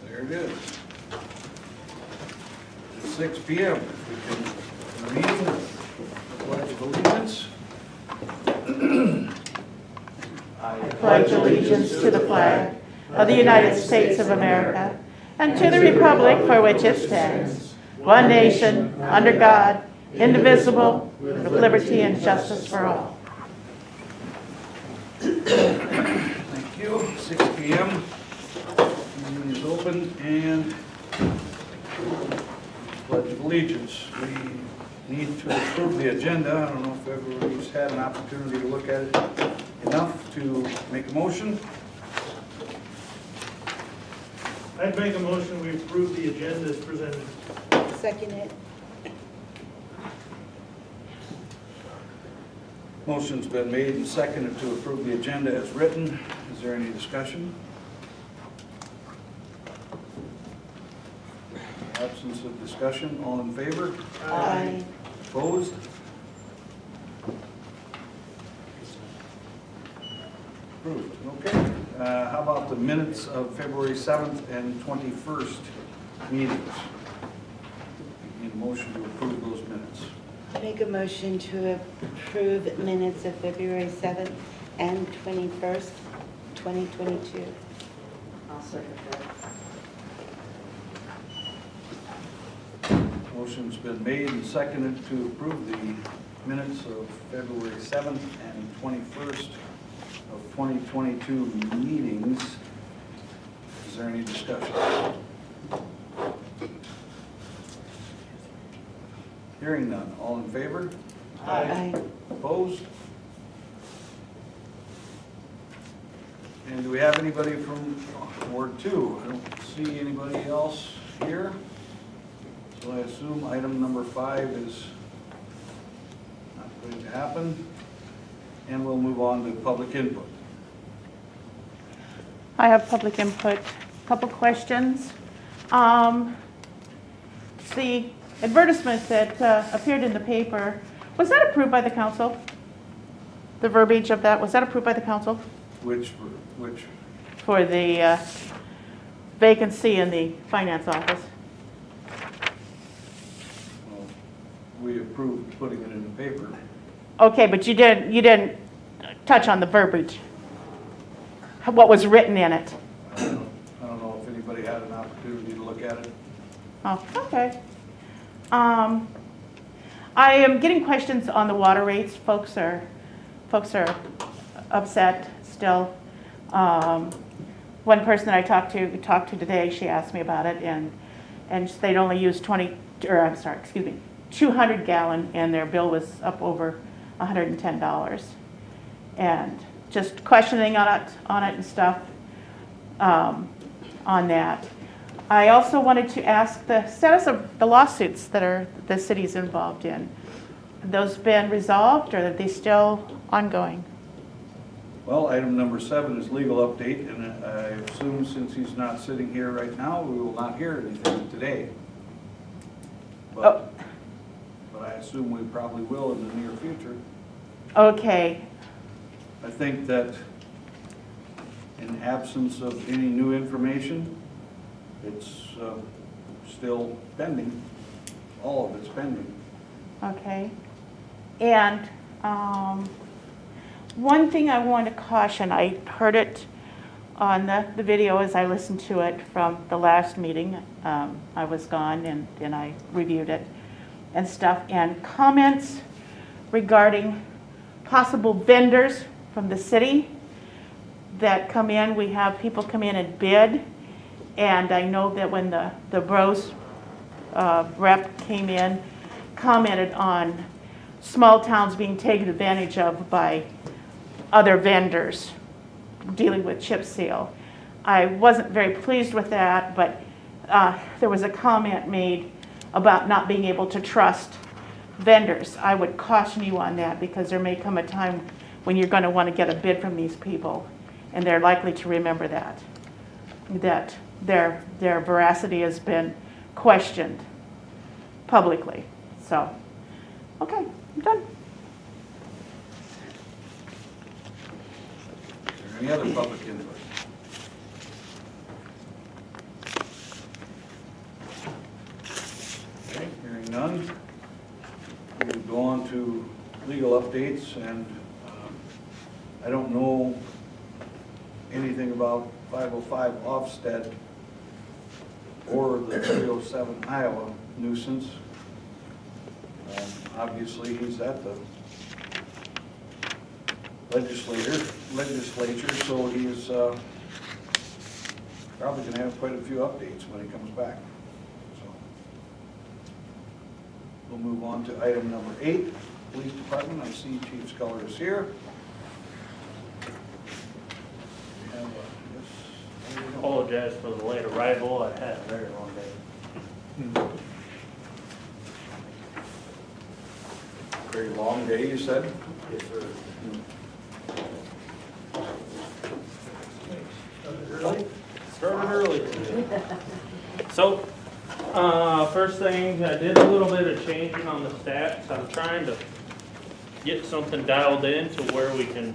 There it is. It's 6 p.m. If we can read the Pledge of Allegiance. I pledge allegiance to the flag of the United States of America and to the republic for which it stands, one nation, under God, indivisible, with liberty and justice for all. Thank you. 6 p.m. Meeting is open and Pledge of Allegiance. We need to approve the agenda. I don't know if everybody's had an opportunity to look at it enough to make a motion. I'd make a motion, we approve the agenda as presented. Second it. Motion's been made and seconded to approve the agenda as written. Is there any discussion? Absence of discussion, all in favor? Aye. Opposed? Approved, okay. How about the minutes of February 7th and 21st meetings? Need a motion to approve those minutes. Make a motion to approve minutes of February 7th and 21st, 2022. I'll second that. Motion's been made and seconded to approve the minutes of February 7th and 21st of 2022 meetings. Is there any discussion? Hearing none. All in favor? Aye. Opposed? And do we have anybody from Ward 2? I don't see anybody else here. So I assume item number 5 is not going to happen. And we'll move on to public input. I have public input. Couple questions. The advertisement that appeared in the paper, was that approved by the council? The verbiage of that, was that approved by the council? Which, For the vacancy in the finance office? well, we approved putting it in the paper. Okay, but you didn't touch on the verbiage, what was written in it. I don't know if anybody had an opportunity to look at it. Oh, okay. I am getting questions on the water rates. Folks are upset still. One person that I talked to today, she asked me about it, and they'd only use 200 gallon, and their bill was up over $110. And just questioning on it and stuff on that. I also wanted to ask the status of the lawsuits that the city's involved in. Have those been resolved, or are they still ongoing? Well, item number 7 is legal update, and I assume since he's not sitting here right now, we will not hear anything today. But I assume we probably will in the near future. Okay. I think that in absence of any new information, it's still pending. All of it's pending. Okay. And one thing I want to caution, I heard it on the video as I listened to it from the last meeting. I was gone and I reviewed it and stuff, and comments regarding possible vendors from the city that come in. We have people come in and bid, and I know that when the Bros rep came in, commented on small towns being taken advantage of by other vendors dealing with chip seal. I wasn't very pleased with that, but there was a comment made about not being able to trust vendors. I would caution you on that, because there may come a time when you're going to want to get a bid from these people, and they're likely to remember that their veracity has been questioned publicly. So, okay, I'm done. Is there any other public input? updates, and I don't know anything about 505 Ofsted or the 307 Iowa nuisance. Obviously, he's at the legislature, so he's probably going to have quite a few updates when he comes back. So we'll move on to item number 8, Police Department. I see Chief Sculler is here. We have yes. Apologize for the late arrival. I had a very long day. Very long day, you said? Yes, sir. Started early today. So, first thing, I did a little bit of changing on the stats. I'm trying to get something dialed in to where we can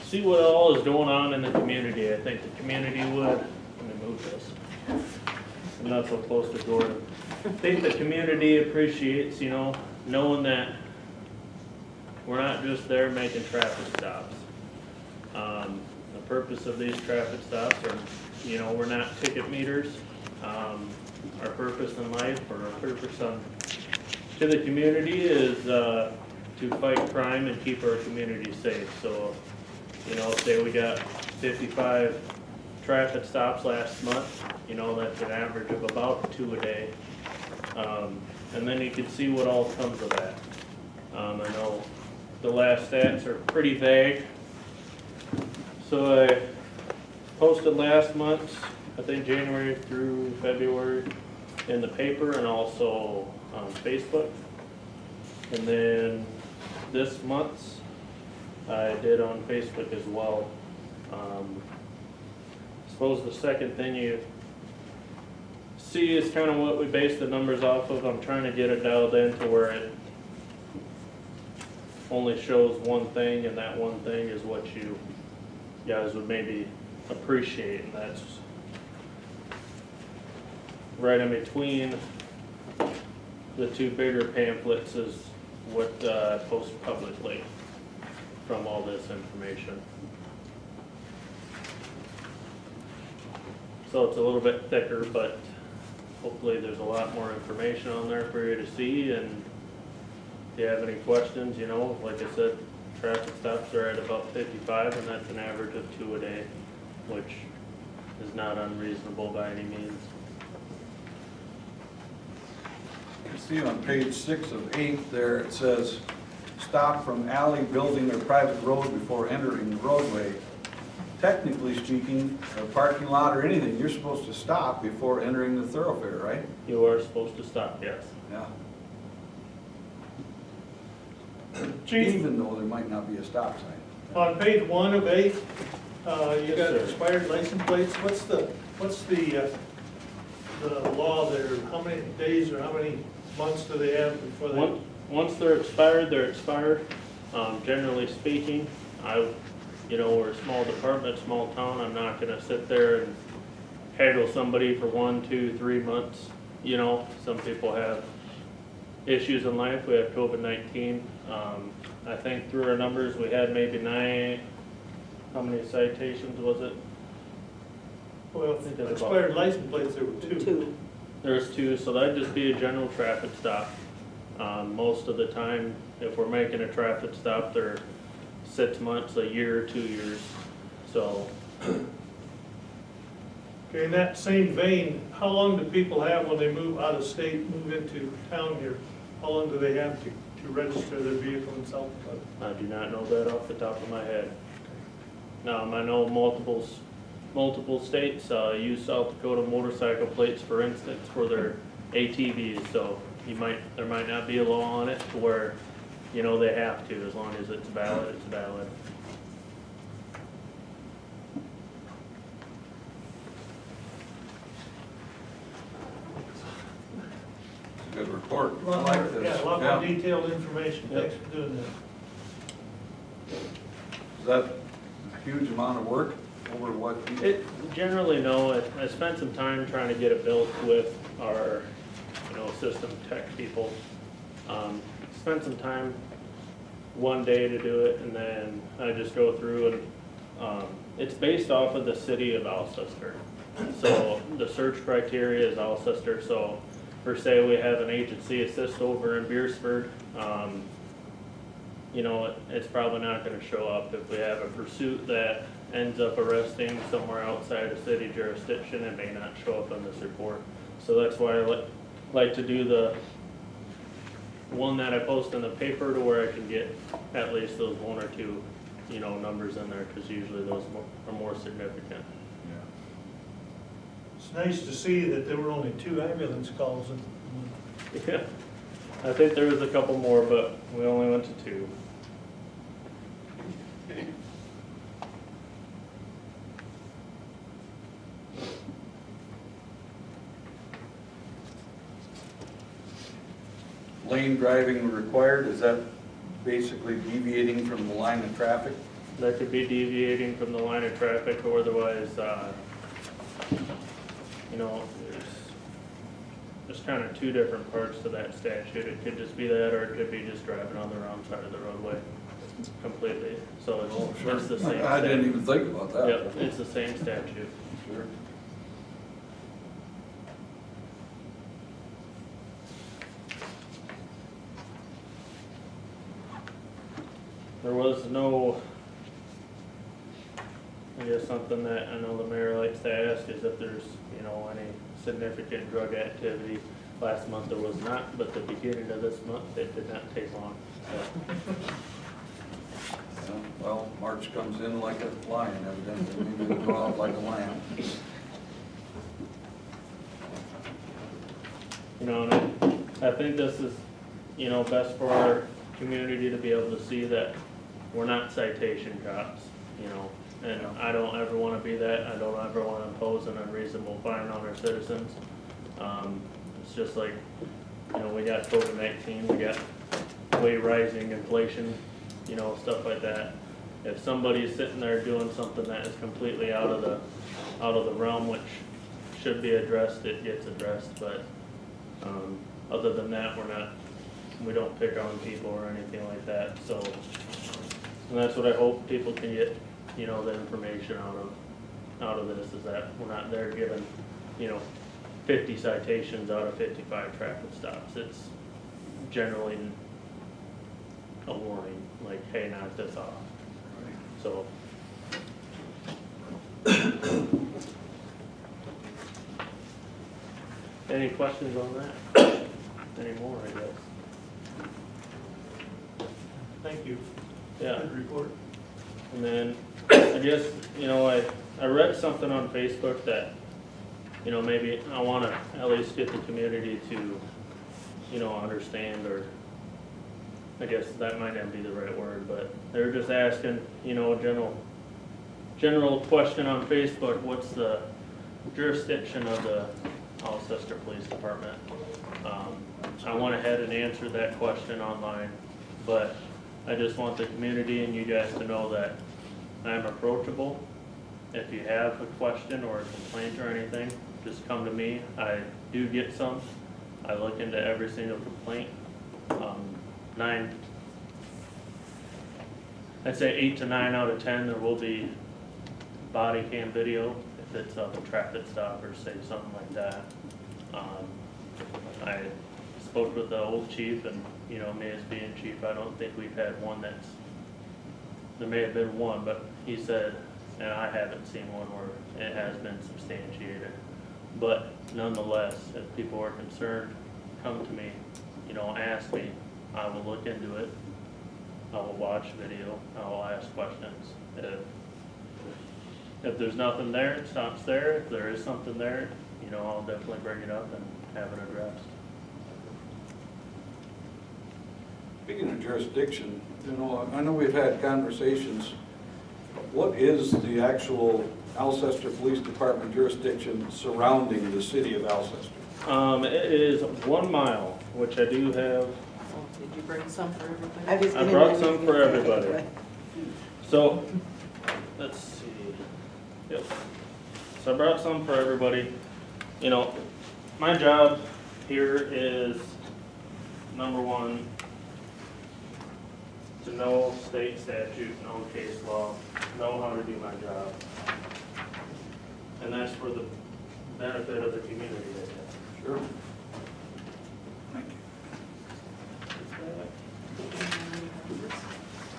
see what all is going on in the community. I think the community would, let me move this, I'm not so close to Jordan. I think the community appreciates, knowing that we're not just there making traffic stops. The purpose of these traffic stops are, we're not ticket meters. Our purpose in life, or our purpose to the community is to fight crime and keep our community safe. So, say we got 55 traffic stops last month, that's an average of about 2 a day. And then you can see what all comes of that. I know the last stats are pretty vague. So I posted last month, I think January through February, in the paper and also on Facebook. And then this month's I did on Facebook as well. I suppose the second thing you see is kind of what we base the numbers off of. I'm trying to get it dialed in to where it only shows one thing, and that one thing is what you guys would maybe appreciate, and that's right in between the two bigger pamphlets is what I post publicly from all this information. So it's a little bit thicker, but hopefully there's a lot more information on there for you to see, and if you have any questions, like I said, traffic stops are at about 55, and that's an average of 2 a day, which is not unreasonable by any means. You see on page 6 of 8 there, it says, stop from alley, building, or private road before entering the roadway. Technically speaking, a parking lot or anything, you're supposed to stop before entering the thoroughfare, right? You are supposed to stop, yes. Yeah. Chief, Even though there might not be a stop sign. on page 1 of 8, you Yes, got sir. expired license plates. What's the law there? How many days or how many months do they have before they? Once they're expired, they're expired. Generally speaking, we're a small department, small town. I'm not gonna sit there and haggle somebody for 1, 2, 3 months. Some people have issues in life. We have COVID-19. I think through our numbers, we had maybe 9, how many citations was it? Well, think that's about- expired license plates, there were 2. There's 2, so that'd just be a general traffic stop. Most of the time, if we're making a traffic stop, they're 6 months, a year, 2 years. So, Okay, in that same vein, how long do people have when they move out of state, move into town here? How long do they have to register their vehicle in South Dakota? I do not know that off the top of my head. I know multiple states use South Dakota motorcycle plates, for instance, for their ATVs. So there might not be a law on it to where, they have to. As long as it's valid, it's valid. It's a good report. A I lot like more- this. Yeah, a lot Yeah. more detailed information. Yep. Thanks for doing that. Is that a huge amount of work over what? Generally, no. I spent some time trying to get it built with our, system tech people. Spent some time one day to do it, and then I just go through and, it's based off of the city of Alcester. So the search criteria is Alcester, so per se, we have an agency assist over in Beersford. You know, it's probably not gonna show up. If we have a pursuit that ends up arresting somewhere outside of city jurisdiction, it may not show up in this report. So that's why I like to do the one that I post in the paper to where I can get at least those one or two, you know, numbers in there, because usually those are more significant. It's nice to see that there were only 2 ambulance calls and Yeah, I think there was a couple more, but we only went to 2. Lane driving required, is that basically deviating from the line of traffic? That could be deviating from the line of traffic, or otherwise, you know, there's kind of 2 different parts to that statute. It could just be that, or it could be just driving on the wrong side of the roadway completely. So it's the same. I didn't even think about that. Yep, it's the same statute. Sure. There was no, I guess something that I know the mayor likes to ask is if there's, you know, any significant drug activity. Last month there was not, but the beginning of this month, it did not take long. Yeah, well, March comes in like a lion, evidently, maybe it'll go out like a lamb. You know, and I think this is, you know, best for our community to be able to see that we're not citation cops, you know, and I don't ever want to be that. I don't ever want to impose an unreasonable fine on our citizens. It's just like, you know, we got COVID-19, we got way rising inflation, you know, stuff like that. If somebody's sitting there doing something that is completely out of the realm, which should be addressed, it gets addressed. But other than that, we don't pick on people or anything like that. So, and that's what I hope people can get, you know, the information out of this, is that we're not there giving, you know, 50 citations out of 55 traffic stops. It's generally a warning, like, hey, knock this off. So. Any questions on that? Any more, I guess? thank you. Yeah. Good report. And then, I guess, you know, I read something on Facebook that, you know, maybe I want to at least get the community to, you know, understand, or I guess that might not be the right word, but they were just asking, you know, a general question on Facebook: what's the jurisdiction of the Alcester Police Department? I went ahead and answered that question online, but I just want the community and you guys to know that I'm approachable. If you have a question or a complaint or anything, just come to me. I do get some. I look into every single complaint. I'd say 8 to 9 out of 10 there will be body cam video if it's of a traffic stop or say something like that. I spoke with the old chief, and you know, me as being chief, I don't think we've had one there may have been one, but he said, and I haven't seen one where it has been substantiated. But nonetheless, if people are concerned, come to me, you know, ask me. I will look into it. I will watch video. I will ask questions. If there's nothing there, it stops there. If there is something there, you know, I'll definitely bring it up and have it addressed. Speaking of jurisdiction, you know, I know we've had conversations. What is the actual Alcester Police Department jurisdiction surrounding the city of Alcester? It is 1 mile, which I do have. Did you bring some for everybody? I brought some for everybody. So, let's see. Yep. So I brought some for everybody. You know, my job here is, number one, to know state statute, know case law, know how to do my job. And that's for the benefit of the community, I guess. Sure. Thank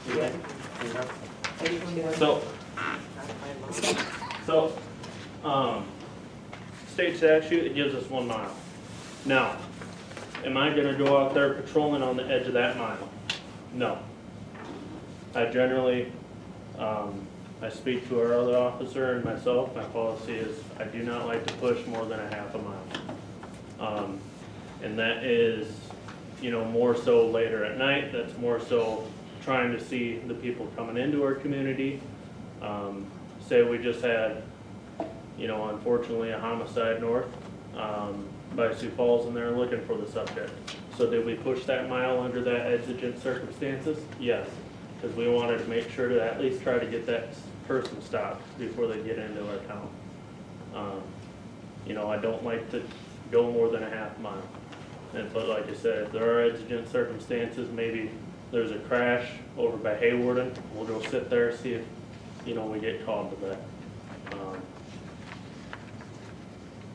you. Yeah. I do too. So, state statute, it gives us 1 mile. Now, am I gonna go out there patrolling on the edge of that mile? No. I generally, I speak to our other officer and myself, my policy is I do not like to push more than a half a mile. And that is, more so later at night, that's more so trying to see the people coming into our community. Say we just had, unfortunately a homicide north, by Sioux Falls, and they're looking for the subject. So did we push that mile under that exigent circumstances? Yes, because we wanted to make sure to at least try to get that person stopped before they get into our town. I don't like to go more than a half mile. But like I said, if there are exigent circumstances, maybe there's a crash over by Haywarden, we'll go sit there, see if, we get called to that.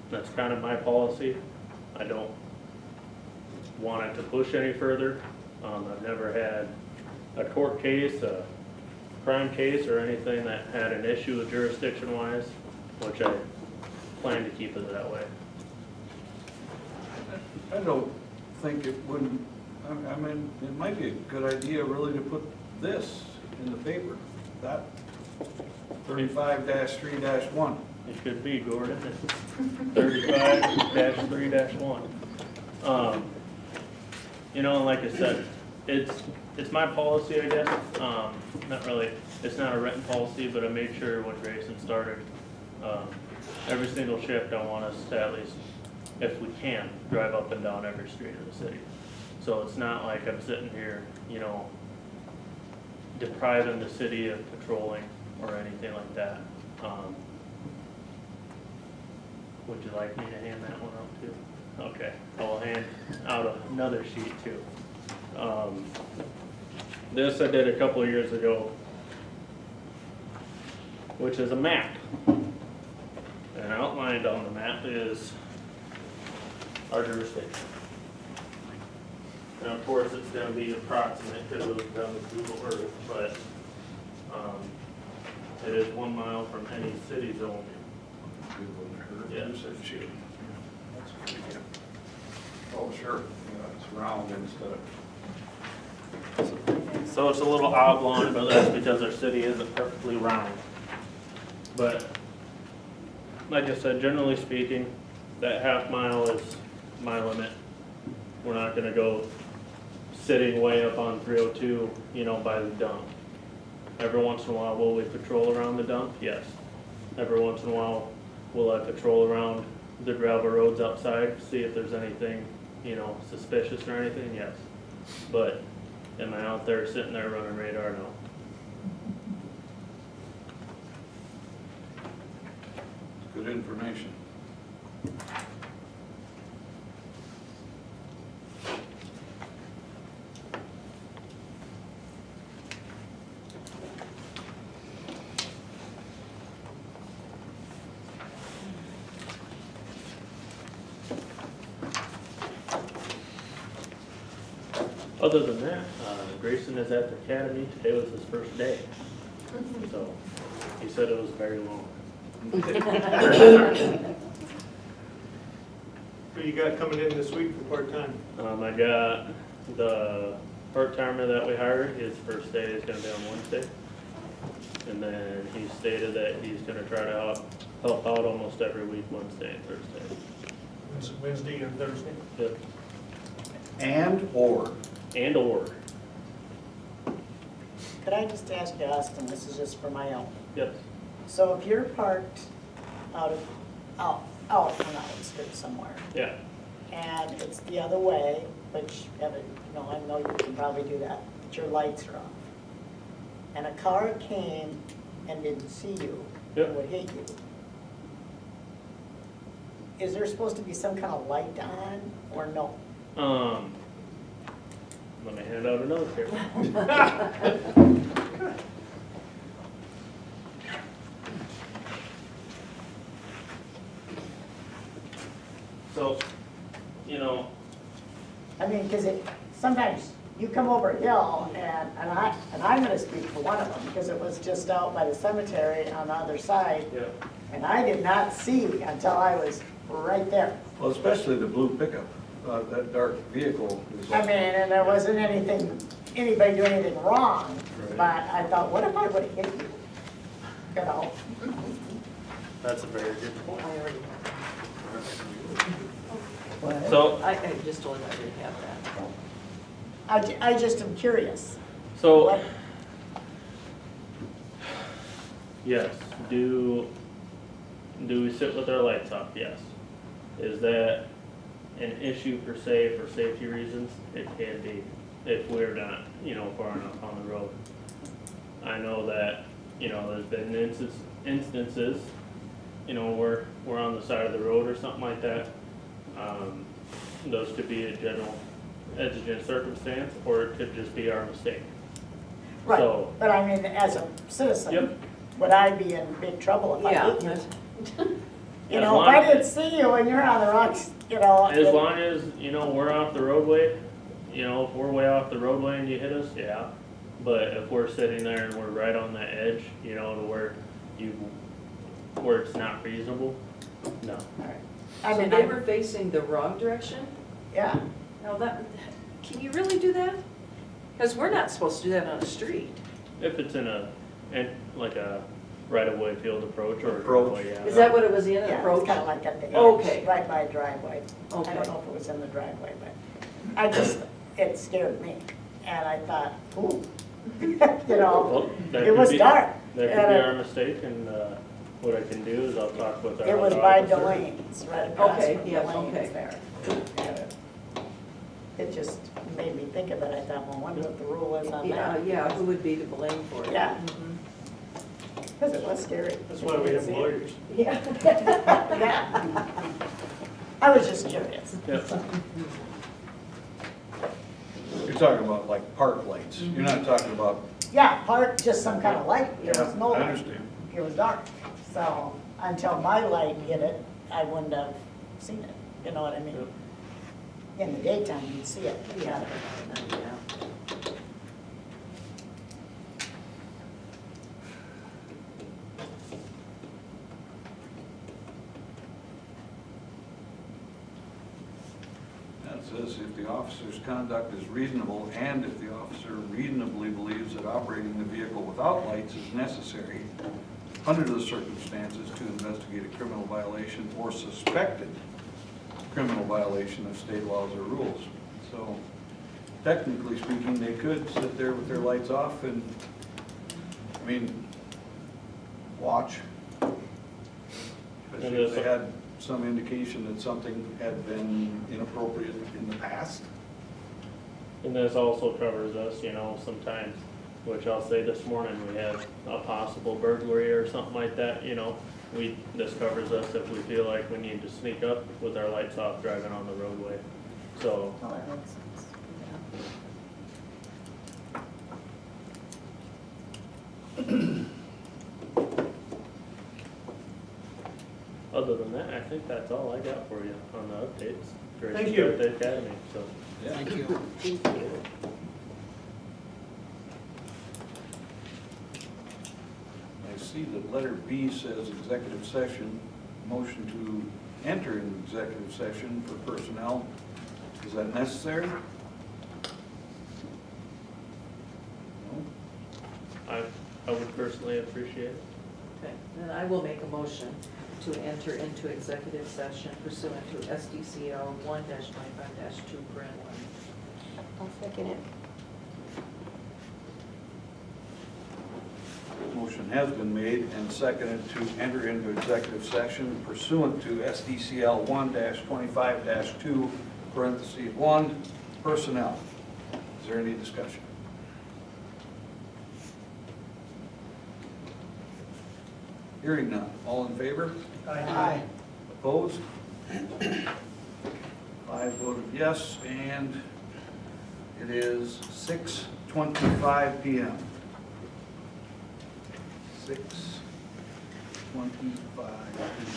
That's kind of my policy. I don't want it to push any further. I've never had a court case, a crime case, or anything that had an issue with jurisdiction-wise, which I plan to keep it that way. I don't think it wouldn't, I mean, it might be a good idea really to put this in the paper, that 35-3-1. It could be, Gordon, 35-3-1. And like I said, it's my policy, I guess. Not really, it's not a written policy, but I made sure when Grayson started, every single shift I want us to at least, if we can, drive up and down every street of the city. So it's not like I'm sitting here, depriving the city of patrolling or anything like that. Would you like me to hand that one out too? Okay, I will hand out another sheet too. This I did a couple of years ago, which is a map. And outlined on the map is our jurisdiction. And of course, it's going to be approximate because it was done with Google Earth, but it is 1 mile from any city zone. Yeah. Oh, sure, yeah, it's round instead of. So it's a little oblong, but that's because our city isn't perfectly round. But like I said, generally speaking, that half mile is my limit. We're not gonna go sitting way up on 302, by the dump. Every once in a while, will we patrol around the dump? Yes. Every once in a while, will I patrol around the gravel roads outside, see if there's anything, suspicious or anything? Yes. But am I out there sitting there running radar? No. Good information. Other than that, Grayson is at the academy. Today was his first day. So he said it was very long. Who you got coming in this week for part-time? I got the part-timer that we hired. His first day is going to be on Wednesday. And then he stated that he's going to try to help out almost every week, Wednesday and Thursday. Wednesday and Thursday? Yep. And or. And or. Could I just ask you, Austin, this is just for my own. Yep. So if you're parked out on Alcester somewhere, Yeah. and it's the other way, which, I know you can probably do that, but your lights are off, and a car came and didn't see you, Yep. and would hit you, is there supposed to be some kind of light on, or no? Let me hand out another pair. So, you know, I mean, because sometimes you come over a hill and I'm gonna speak for one of them, because it was just out by the cemetery on the other side. yeah, And I did not see until I was right there. Well, especially the blue pickup, that dark vehicle is. I mean, and there wasn't anybody doing anything wrong, Right. but I thought, what if I would've hit you? You know, that's a very good point. I already What? So, I just told him I didn't have that. I just am curious. so, What- yes, do we sit with our lights off? Yes. Is that an issue per se for safety reasons? It can be, if we're not, far enough on the road. I know that, there's been instances, we're on the side of the road or something like that. Those could be a general exigent circumstance, or it could just be our mistake. Right, So- but I mean, as a citizen, Yep. would I be in big trouble if I Yeah, hit you? that's- You As know, if long- I didn't see you and you're on the rocks, As long as, we're off the roadway, if we're way off the roadway and you hit us, yeah. But if we're sitting there and we're right on the edge, to where it's not reasonable, no. I So mean, they were facing the wrong direction? yeah, Now can you really do that? Because we're not supposed to do that on a street. If it's in like a right-of-way field approach or a Approach. driveway, yeah. Is that what it was in, an yeah, it's approach? kind of like at the edge, Okay. right by a driveway. I Okay. don't know if it was in the driveway, but it scared me. And I thought, ooh, Well, that it could was be- dark. That could and be our mistake, and what I can do is I'll talk with our It was other by officer. Delaney's, right across Okay, from yeah, Delaney's okay. there. And it just made me think of it. I thought, well, I wonder what the rule is on that. Yeah, who would be to blame for it? Yeah. Mhm. Because it was scary. That's why we have lawyers. Yeah. Yeah. I was just curious. Yeah. You're talking about like park lights, you're not talking about. Yeah, part, just some kind of light. There was no I light. understand. It was dark. So until my light hit it, I wouldn't have seen it. You know what I mean? In the daytime, you'd see it. Yeah. Yeah. That says if the officer's conduct is reasonable and if the officer reasonably believes that operating the vehicle without lights is necessary under the circumstances to investigate a criminal violation or suspected criminal violation of state laws or rules. So technically speaking, they could sit there with their lights off and, watch. Especially if they had some indication that something had been inappropriate in the past. And this also covers us, sometimes, which I'll say this morning, we had a possible burglary or something like that, this covers us if we feel like we need to sneak up with our lights off driving on the roadway. So, Oh, that makes sense. other than that, I think that's all I got for you on the updates. Great Thank start you. at the academy, so. Thank you. Thank you. I see that letter B says executive session, motion to enter into executive session for personnel. Is that necessary? No? I would personally appreciate it. Okay, then I will make a motion to enter into executive session pursuant to SDCL 1-25-2, paren 1. I'll second it. Motion has been made and seconded to enter into executive session pursuant to SDCL 1-25-2, parentheses 1, personnel. Is there any discussion? Hearing none. All in favor? Aye. Opposed? 5 voted yes, and It is 6:25 PM. 6:25 PM.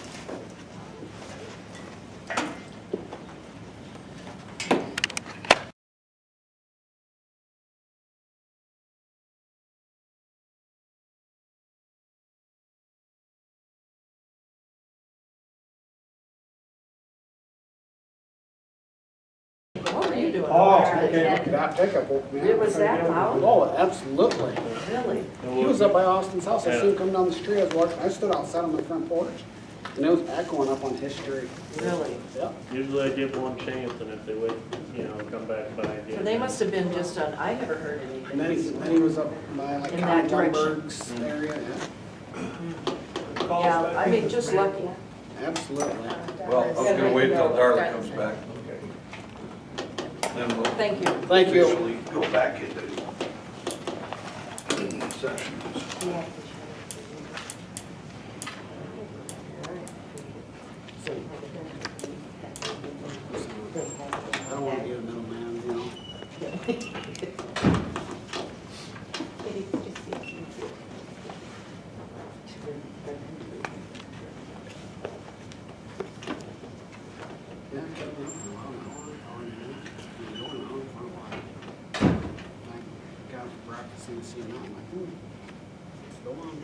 What were you doing? Oh, okay, that pickup woke me up. It was that loud? Oh, absolutely. Really? He was up by Austin's house, I seen him come down the street, I was watching, I stood outside on the front porch, and it was echoing up on his street. Really? Yep. Usually I give one chance, and if they would, come back by again. So they must have been just on, I never heard anything. And then he was up by like In that Connie direction. Lundberg's area, yeah. Yeah, I mean, just lucky. Absolutely. Well, I was gonna wait till Darla comes back. Then we'll Thank you. Thank you. officially go back into sessions. I don't wanna be a middleman, you know. Yeah, it kept me up for about an hour and a half. Been going on for a while. I got up practicing to see now, I'm like, go on.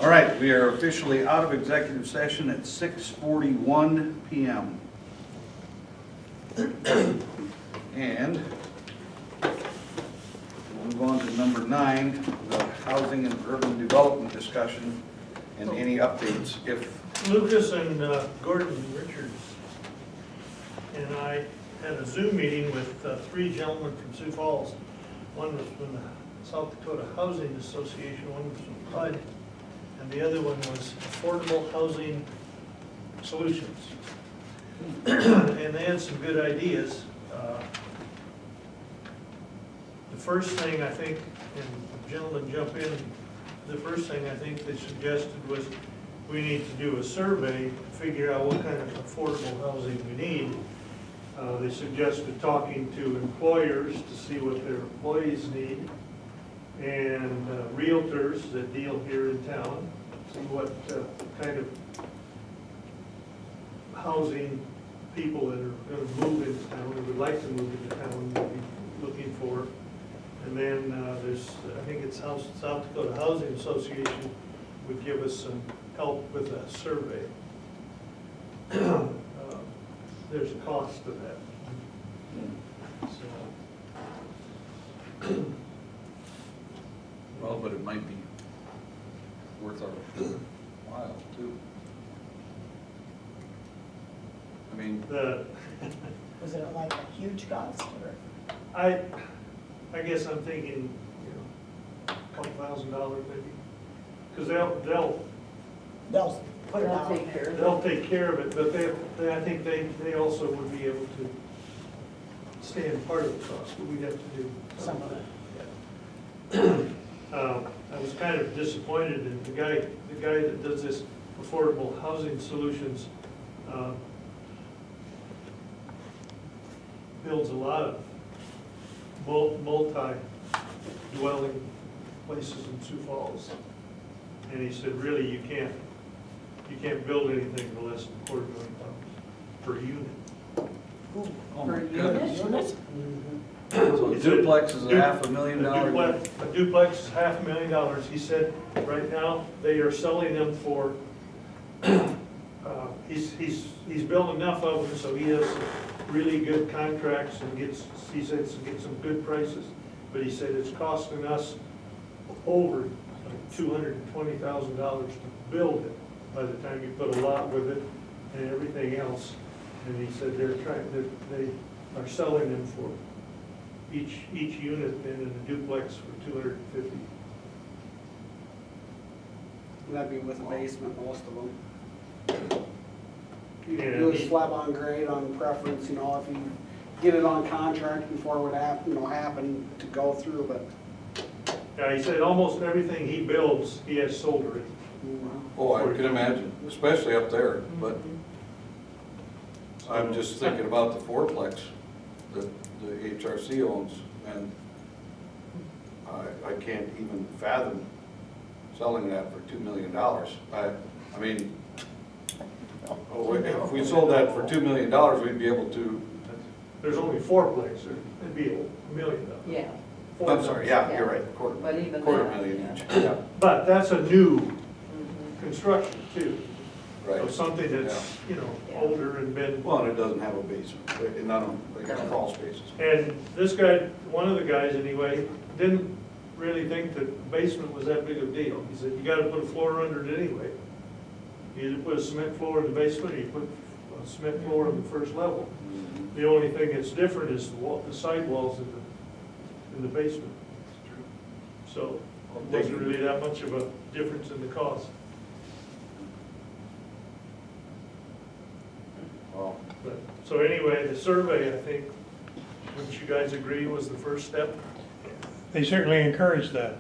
All right, we are officially out of executive session at 6:41 PM. And we'll move on to number 9, the housing and urban development discussion and any updates if, Lucas and Gordon Richards and I had a Zoom meeting with 3 gentlemen from Sioux Falls. One was from the South Dakota Housing Association, one was from HUD, and the other one was Affordable Housing Solutions. And they had some good ideas. The first thing I think, and gentlemen jump in, the first thing I think they suggested was we need to do a survey, to figure out what kind of affordable housing we need. They suggested talking to employers to see what their employees need, and realtors that deal here in town, see what kind of housing people that are going to move into town, or would like to move into town, would be looking for. And then there's, I think it's South Dakota Housing Association would give us some help with a survey. There's a cost to that. So, well, but it might be worth our while too. I mean, Was it like a huge cost or? I guess I'm thinking, a couple $1,000 maybe, because they'll Put it They'll out. take care of it. they'll take care of it, but I think they also would be able to stand part of the cost, but we'd have to do Some of it. I was kind of disappointed in the guy that does this affordable housing solutions, builds a lot of multi-dwelling places in Sioux Falls. And he said, really, you can't build anything for less than $250,000 per unit. oh Per my unit? goodness. Units? So a duplex is a $500,000. A duplex is $500,000. He said, right now, they are selling them for, he's built enough of them, so he has really good contracts and gets some good prices. But he said it's costing us over like $220,000 to build it by the time you put a lot with it and everything else. And he said they are selling them for each unit in a duplex for $250,000. And that'd be with a basement, most of them. You Yeah, do a he- slab on grade on preference, if you get it on contract before it would happen to go through, but Yeah, he said almost everything he builds, he has sold already. Oh, I can imagine, especially up there, but I'm just thinking about the fourplex that the HRC owns, and I can't even fathom selling that for $2 million. I mean, if we sold that for $2 million, we'd be able to, There's only fourplex, it'd be $1 million. Yeah, I'm sorry, yeah, you're right, quarter but even million that, each. yeah. Yeah, But that's a new Mhm. construction too. So right. something that's, you know, older and been, Well, and it doesn't have a basement, none of them, they got crawl spaces. and this guy, one of the guys anyway, didn't really think that the basement was that big of a deal. He said, you gotta put a floor under it anyway. You either put a cement floor in the basement, or you put a cement floor on the first level. The only thing that's different is the sidewalls in the basement. So it wasn't really that much of a difference in the cost. Well, But, so anyway, the survey, I think, which you guys agreed was the first step. They certainly encourage that.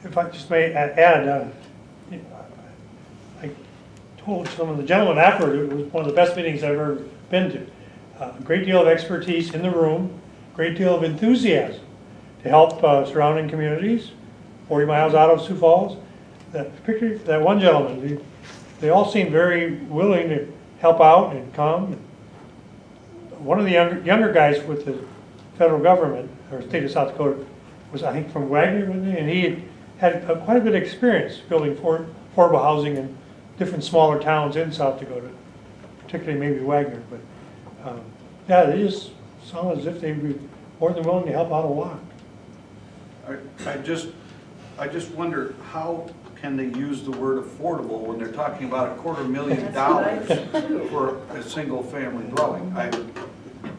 If I just may add, I told some of the gentlemen afterward, it was one of the best meetings I've ever been to. A great deal of expertise in the room, great deal of enthusiasm to help surrounding communities, 40 miles out of Sioux Falls. Particularly that one gentleman, they all seemed very willing to help out and come. One of the younger guys with the federal government, or state of South Dakota, was, I think, from Wagner, wasn't he? And he had quite a bit of experience building affordable housing in different smaller towns in South Dakota, particularly maybe Wagner. But yeah, they just sound as if they'd be more than willing to help out a lot. I just wonder, how can they use the word affordable when they're talking about $250,000 for a single-family dwelling?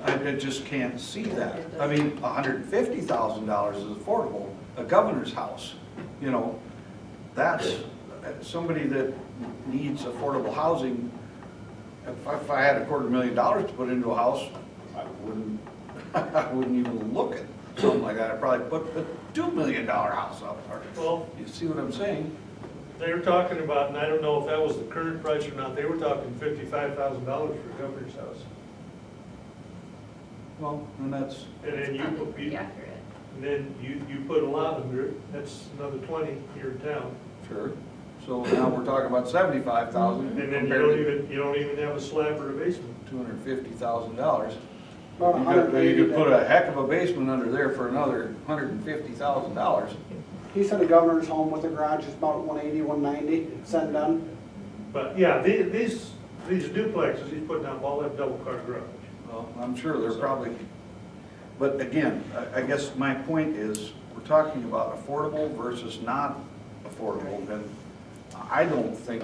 I just can't see that. I mean, $150,000 is affordable, a governor's house, you know, that's somebody that needs affordable housing. If I had $250,000 to put into a house, I wouldn't even look at something like that. I'd probably put a $2 million house up. Well, You see what I'm saying? they were talking about, and I don't know if that was the current price or not, they were talking $55,000 for a governor's house. Well, and that's, And then and then you put a lot under it, that's another 20 here in town. sure. So now we're talking about $75,000 And then compared you don't even have a slab or a basement. to $250,000. About You could put a 180. heck of a basement under there for another $150,000. He said a governor's home with a garage is about 180, 190, said and done. But yeah, these duplexes he's putting up all have double car garage. Well, I'm sure they're probably, but again, I guess my point is, we're talking about affordable versus not affordable, and I don't think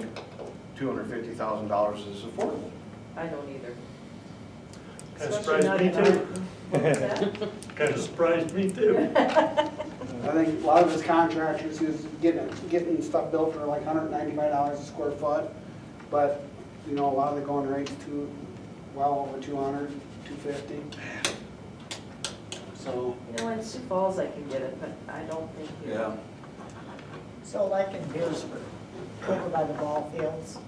$250,000 is affordable. I don't either. Kind of Especially not surprised me in our- too. What was that? Kind of surprised me too. I think a lot of his contractors, he was getting stuff built for like $195 a square foot. But, you know, a lot of the going rates well over 200, 250. So, You know, in Sioux Falls I can get it, but I don't think here. Yeah. So like in Beersford, over by the ball fields,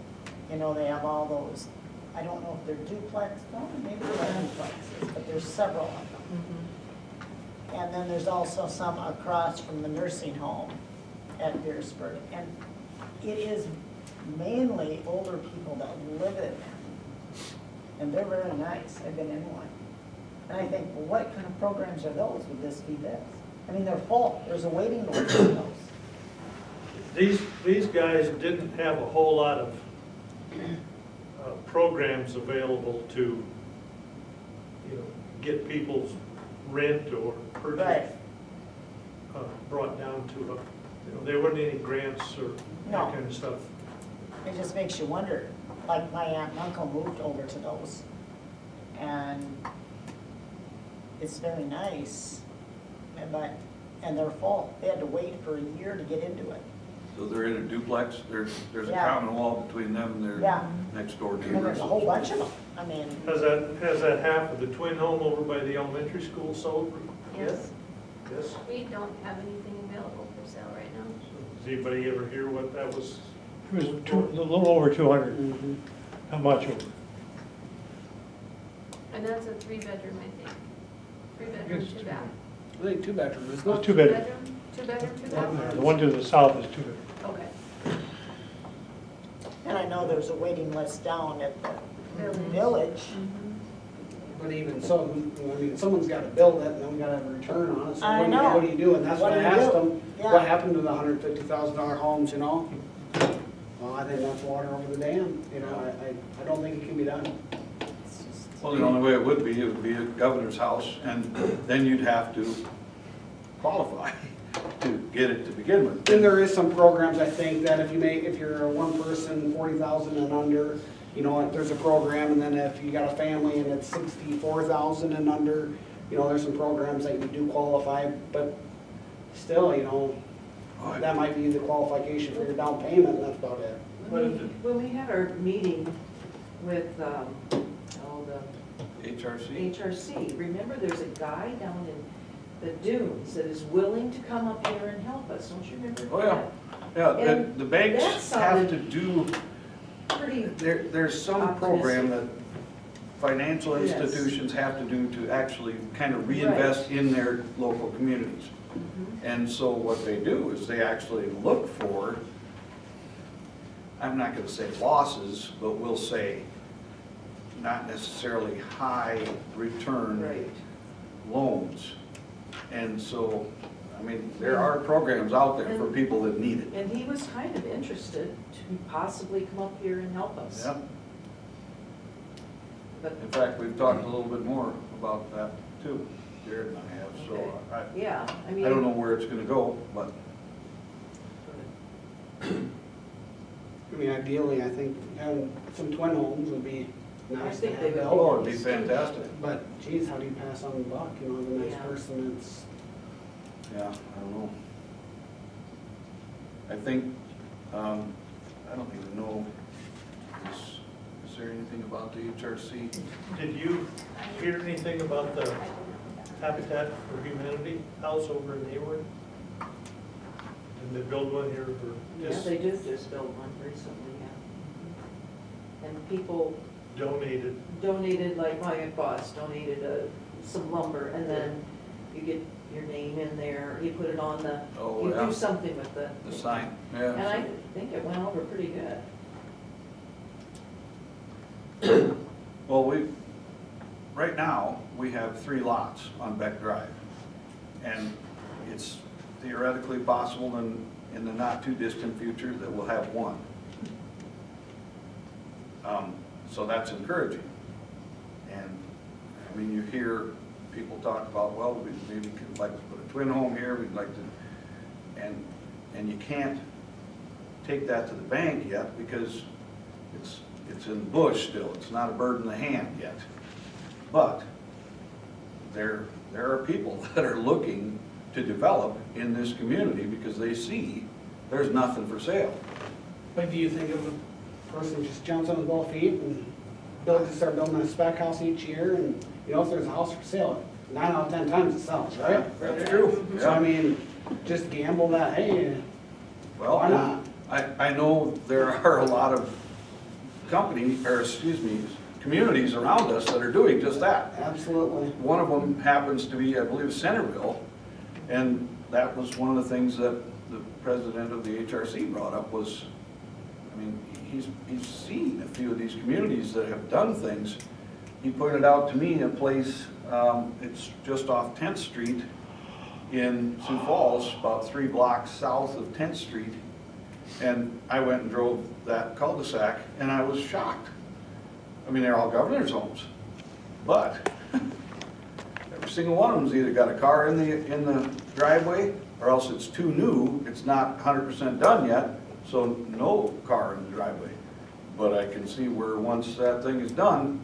you know, they have all those, I don't know if they're duplex, no, maybe they're duplexes, but there's several of them. Mhm. And then there's also some across from the nursing home at Beersford. And it is mainly older people that live in them. And they're very nice, I've been in one. And I think, well, what kind of programs are those? Would this be this? I mean, they're full, there's a waiting list for those. These guys didn't have a whole lot of programs available to, you know, get people's rent or Right. purchase brought down to a, you know, there weren't any grants or No. that kind of stuff. It just makes you wonder, like my aunt and uncle moved over to those. And it's very nice, and they're full. They had to wait for a year to get into it. So they're in a duplex, there's a Yeah. common wall between them and their Yeah. next door And neighbors. there's a whole bunch of them. I mean, Has that half of the twin home over by the elementary school sold? yes. Yes. this? We don't have anything available for sale right now. Does anybody ever hear what that was? It was a little over 200, Mhm. not much over. And that's a 3-bedroom, I think. 3-bedroom, It's 2 bath. I think 2 bedroom, isn't It's it? 2 bedroom. 2-bedroom, 2 bath? The one to the south is 2 bedroom. Okay. And I know there's a waiting list down at the Village. village. But even so, I mean, someone's gotta build it, and then we gotta have a return on it, so I what do you, know. what do you do? And that's What what I do you asked do? them, Yeah. what happened to the $150,000 homes, you know? Well, I think that's water over the dam, you know, I don't think it can be done. Well, the only way it would be a governor's house, and then you'd have to qualify to get it to begin with. Then there is some programs, I think, that if you're a one person, 40,000 and under, you know, if there's a program, and then if you got a family and it's 64,000 and under, you know, there's some programs that you do qualify, but still, you know, that might be the qualification for your down payment, and that's about it. When we had our meeting with, the HRC? HRC, remember there's a guy down in the dunes that is willing to come up here and help us, don't you remember? Oh, yeah. Yeah, And the banks that have to sounded do, Pretty, there's some optimistic. program that financial Yes. institutions have to do to actually kind of reinvest in their local communities. Mhm. And so what they do is they actually look for, I'm not gonna say losses, but we'll say not necessarily high return right. loans. And so, I mean, there are programs out there for people that need it. And he was kind of interested to possibly come up here and help us. Yep. But, In fact, we've talked a little bit more about that too, Jared and I have, so yeah, I I mean. don't know where it's gonna go, but I mean, ideally, I think having some twin homes would be nice to think they have would built. oh, it'd be fantastic. But geez, how do you pass on the buck, you know, the next Yeah. person, it's, Yeah, I don't know. I think, I don't even know, is there anything about the HRC? Did you hear anything about the Habitat for Humanity house over in Hayward? Did they build one here for Yeah, just they did just build one recently, yeah. And people donated, like my boss donated some lumber, and then you get your name in there, you put it on the, Oh, you yeah. do something with The the. sign, And I yeah. think it went over pretty good. Well, right now, we have 3 lots on Beck Drive. And it's theoretically possible in the not too distant future that we'll have 1. So that's encouraging. And, I mean, you hear people talk about, well, we maybe could like to put a twin home here, we'd like to, and you can't take that to the bank yet because it's in the bush still, it's not a bird in the hand yet. But there are people that are looking to develop in this community because they see there's nothing for sale. but do you think of a person who just jumps on both feet and start building a spec house each year, and, you know, if there's a house for sale, 9 out of 10 times it sells, right? That's true. So I mean, just gamble that, hey, Well, why not? I know there are a lot of communities around us that are doing just that. Absolutely. One of them happens to be, I believe, Centerville, and that was one of the things that the president of the HRC brought up was, I mean, he's seen a few of these communities that have done things. He pointed out to me a place, it's just off 10th Street in Sioux Falls, about 3 blocks south of 10th Street. And I went and drove that cul-de-sac, and I was shocked. I mean, they're all governor's homes, but every single one of them's either got a car in the driveway, or else it's too new, it's not 100% done yet, so no car in the driveway. But I can see where once that thing is done,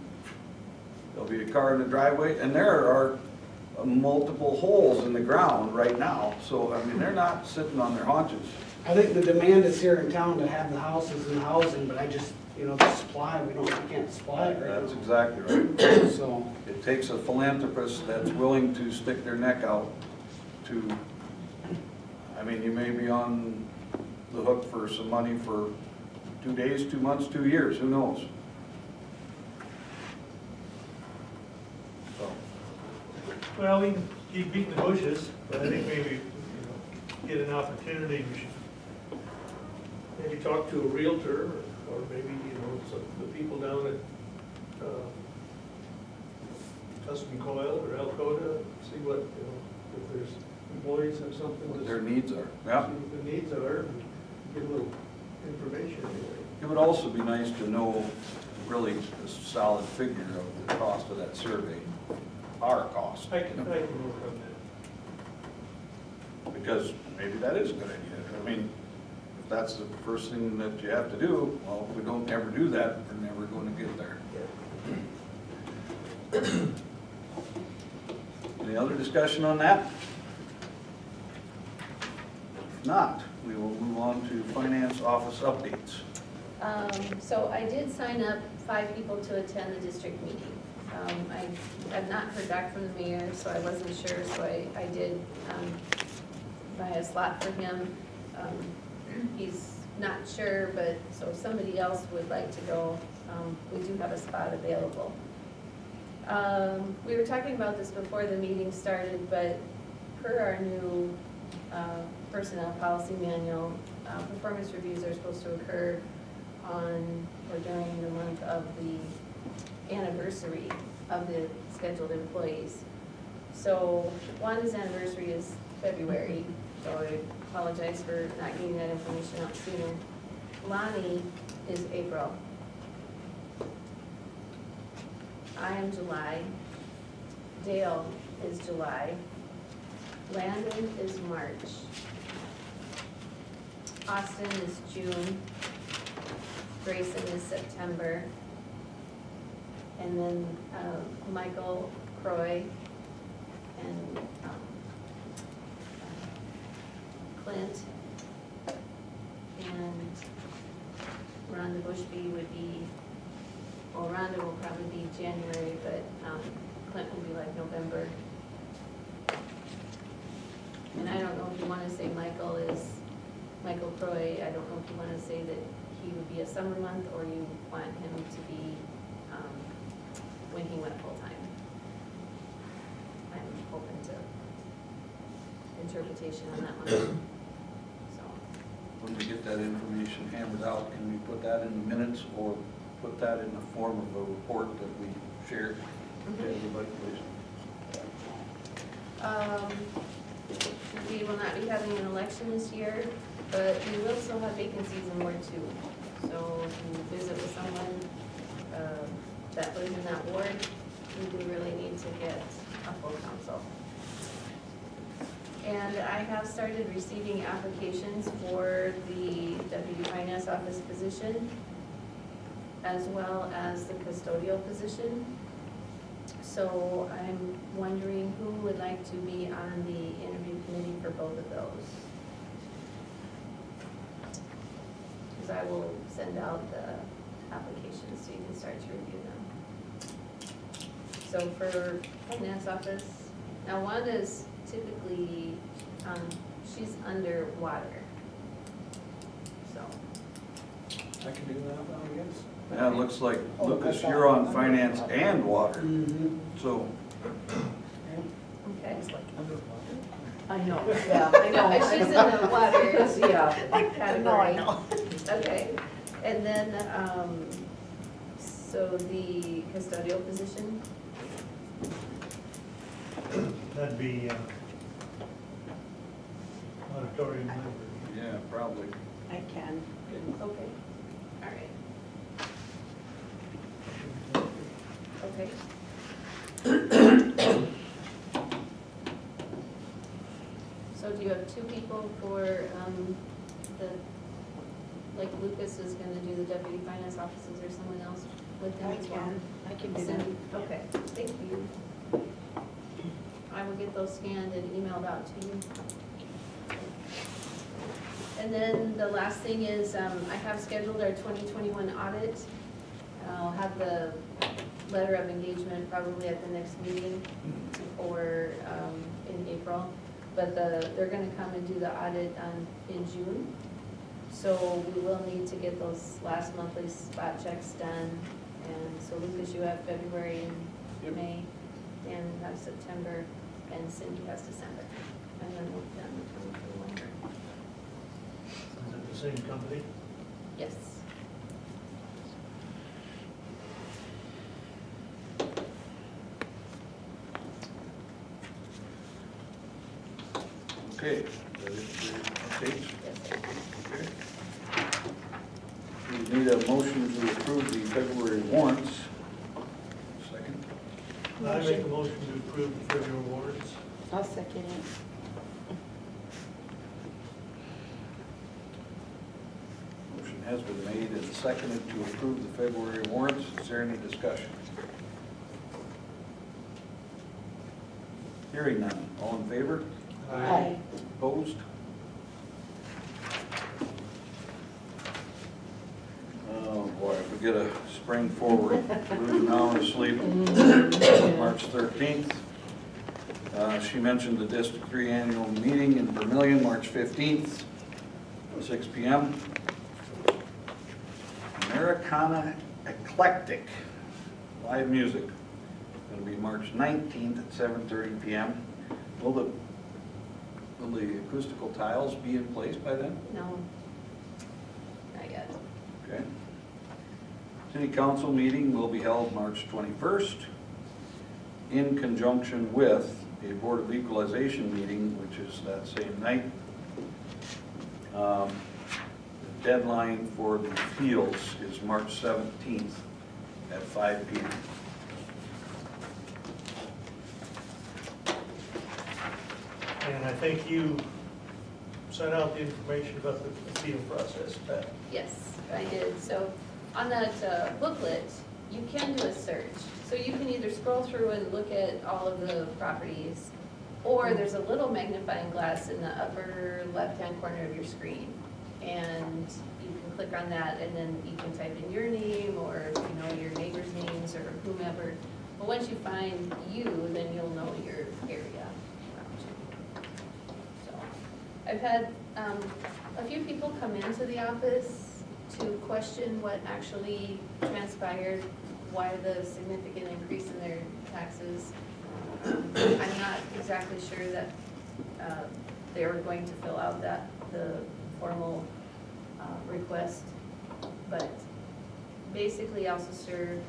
there'll be a car in the driveway, and there are multiple holes in the ground right now. So, I mean, they're not sitting on their haunches. I think the demand is here in town to have the houses and the housing, but I just, you know, the supply, we can't supply it right That's now. exactly right. So, It takes a philanthropist that's willing to stick their neck out to, I mean, you may be on the hook for some money for 2 days, 2 months, 2 years, who knows? So, Well, we can keep beating the bushes, but I think maybe, get an opportunity, we should maybe talk to a realtor, or maybe, some of the people down at Custom Coil or Alcoda, see what, if there's employees have something what to their see needs are, yeah. what the needs are, and get a little information anyway. It would also be nice to know really a solid figure of the cost of that survey, our cost. I can work on that. Because maybe that is a good idea. I mean, if that's the first thing that you have to do, well, if we don't ever do that, we're never going to get there. Any other discussion on that? If not, we will move on to finance office updates. So I did sign up 5 people to attend the district meeting. I have not heard back from the mayor, so I wasn't sure, so I did buy a slot for him. He's not sure, but so if somebody else would like to go, we do have a spot available. We were talking about this before the meeting started, but per our new personnel policy manual, performance reviews are supposed to occur on or during the month of the anniversary of the scheduled employees. So Wanda's anniversary is February, so I apologize for not getting that information out sooner. Lonnie is April. I am July. Dale is July. Landon is March. Austin is June. Grayson is September. And then Michael Croy and Clint and Rhonda Bushby would be, well, Rhonda will probably be January, but Clint will be like November. And I don't know if you want to say Michael is Michael Croy. I don't know if you want to say that he would be a summer month, or you want him to be when he went full-time. I'm open to interpretation on that one. So, When we get that information hammered out, can we put that in the minutes or put that in the form of a report that we share to everybody, please? We will not be having an election this year, but we will still have vacancies in Ward 2. So if you visit with someone that lives in that ward, we do really need to get a full council. And I have started receiving applications for the deputy finance office position, as well as the custodial position. So I'm wondering who would like to be on the interview committee for both of those. Because I will send out the applications so you can start to review them. So for finance office, now Wanda's typically, she's underwater. So, I can do that now, I guess. Yeah, it looks like, Oh, Lucas, that's you're all. on finance and water, Mm-hmm. so okay. I know, yeah, I know. She's in the water. Yeah. Category. No, I know. Okay, and then, so the custodial position, That'd be auditorium member. yeah, probably. I can. okay, all right. Okay. So do you have 2 people for, the, like Lucas is gonna do the deputy finance offices, or someone else with him I as well? can do that. Cindy? Okay, thank you. I will get those scanned and emailed out to you. And then the last thing is, I have scheduled our 2021 audit. I'll have the letter of engagement probably at the next meeting or in April. but they're gonna come and do the audit in June. So we will need to get those last monthly spot checks done. And so Lucas, you have February and May, Dan has September, and Cindy has December. And then we'll be done with 2021. Is it the same company? Yes. Okay, that is the updates. Yes, sir. Okay. We need a motion to approve the February warrants. Second. I make a motion to approve the February warrants. I'll second it. Motion has been made and seconded to approve the February warrants. Is there any discussion? Hearing none. All in favor? Aye. Opposed? Oh, boy, if we get a spring forward, we're now asleep. March 13th. She mentioned the District 3 annual meeting in Vermillion, March 15th, 6 p.m. Americana Eclectic, live music. It'll be March 19th at 7:30 p.m. Will the acoustical tiles be in place by then? No, not yet. Okay. City council meeting will be held March 21st in conjunction with a Board of Equalization meeting, which is that same night. The deadline for the appeals is March 17th at 5 p.m. And I think you sent out the information about the appeal process, Pat. Yes, I did. So on that booklet, you can do a search. So you can either scroll through and look at all of the properties, or there's a little magnifying glass in the upper left-hand corner of your screen. And you can click on that, and then you can type in your name, or your neighbors' names, or whomever. But once you find you, then you'll know your area around you. So I've had a few people come into the office to question what actually transpired, why the significant increase in their taxes. I'm not exactly sure that they were going to fill out the formal request, but basically Alcester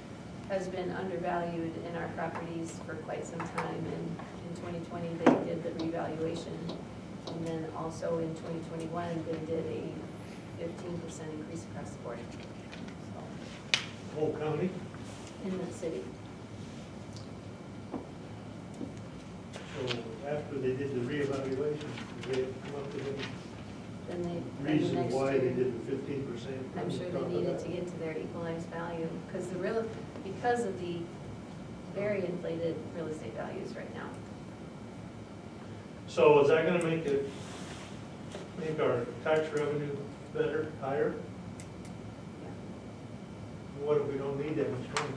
has been undervalued in our properties for quite some time, and in 2020 they did the revaluation, and then also in 2021 they did a 15% increase across the board. So, Whole county? in the city. So after they did the reevaluation, did they come up with any Then the reason next why they year, did the 15%? I'm sure they needed to get to their equalized value, because because of the very inflated real estate values right now. So is that gonna make our tax revenue better, higher? What if we don't need that much money?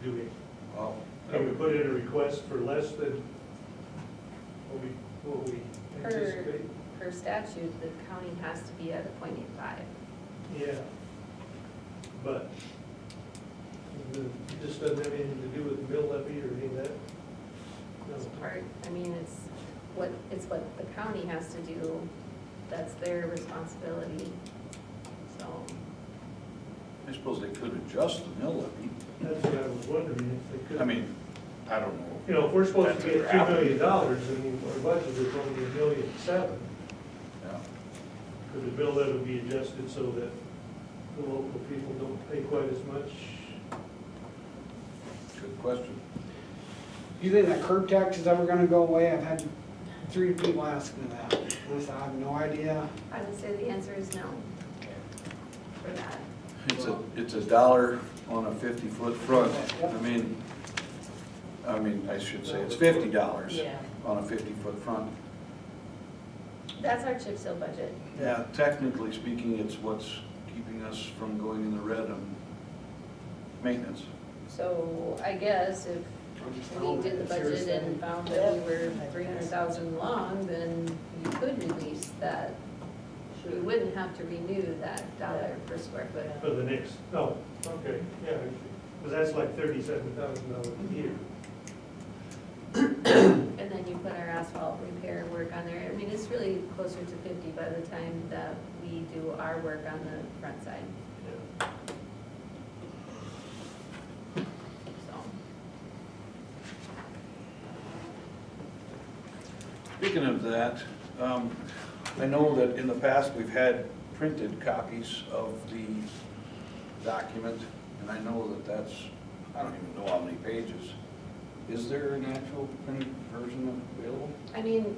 Do we? Well, Can we put in a request for less than what we anticipate? Per statute, the county has to be at a 0.85. Yeah. But it just doesn't have anything to do with the mill levy or any of that? It's No. part, I mean, it's what the county has to do, that's their responsibility, so. I suppose they could adjust the mill levy. That's what I was wondering, if they could. I mean, I don't know. You know, if we're supposed to That's get a $2 million, and our budget is only $1.7 million, Yeah. could the mill levy be adjusted so that the local people don't pay quite as much? Good question. Do you think that curb tax is ever gonna go away? I've had 3 people ask me that. I said, I have no idea. I would say the answer is no for that. It's $1 on a 50-foot front. I mean, I should say it's $50 Yeah. on a 50-foot front. That's our chip seal budget. Yeah, technically speaking, it's what's keeping us from going in the red on maintenance. So I guess if when he did the budget and found that we were 300,000 long, then you could release that. We wouldn't have to renew that dollar per square foot. For the next, no, okay, yeah, because that's like $37,000 a year. And then you put our asphalt repair work on there. I mean, it's really closer to 50 by the time that we do our work on the front side, so. Speaking of that, I know that in the past, we've had printed copies of the document, and I know that that's, I don't even know how many pages. Is there an actual printed version available? I mean,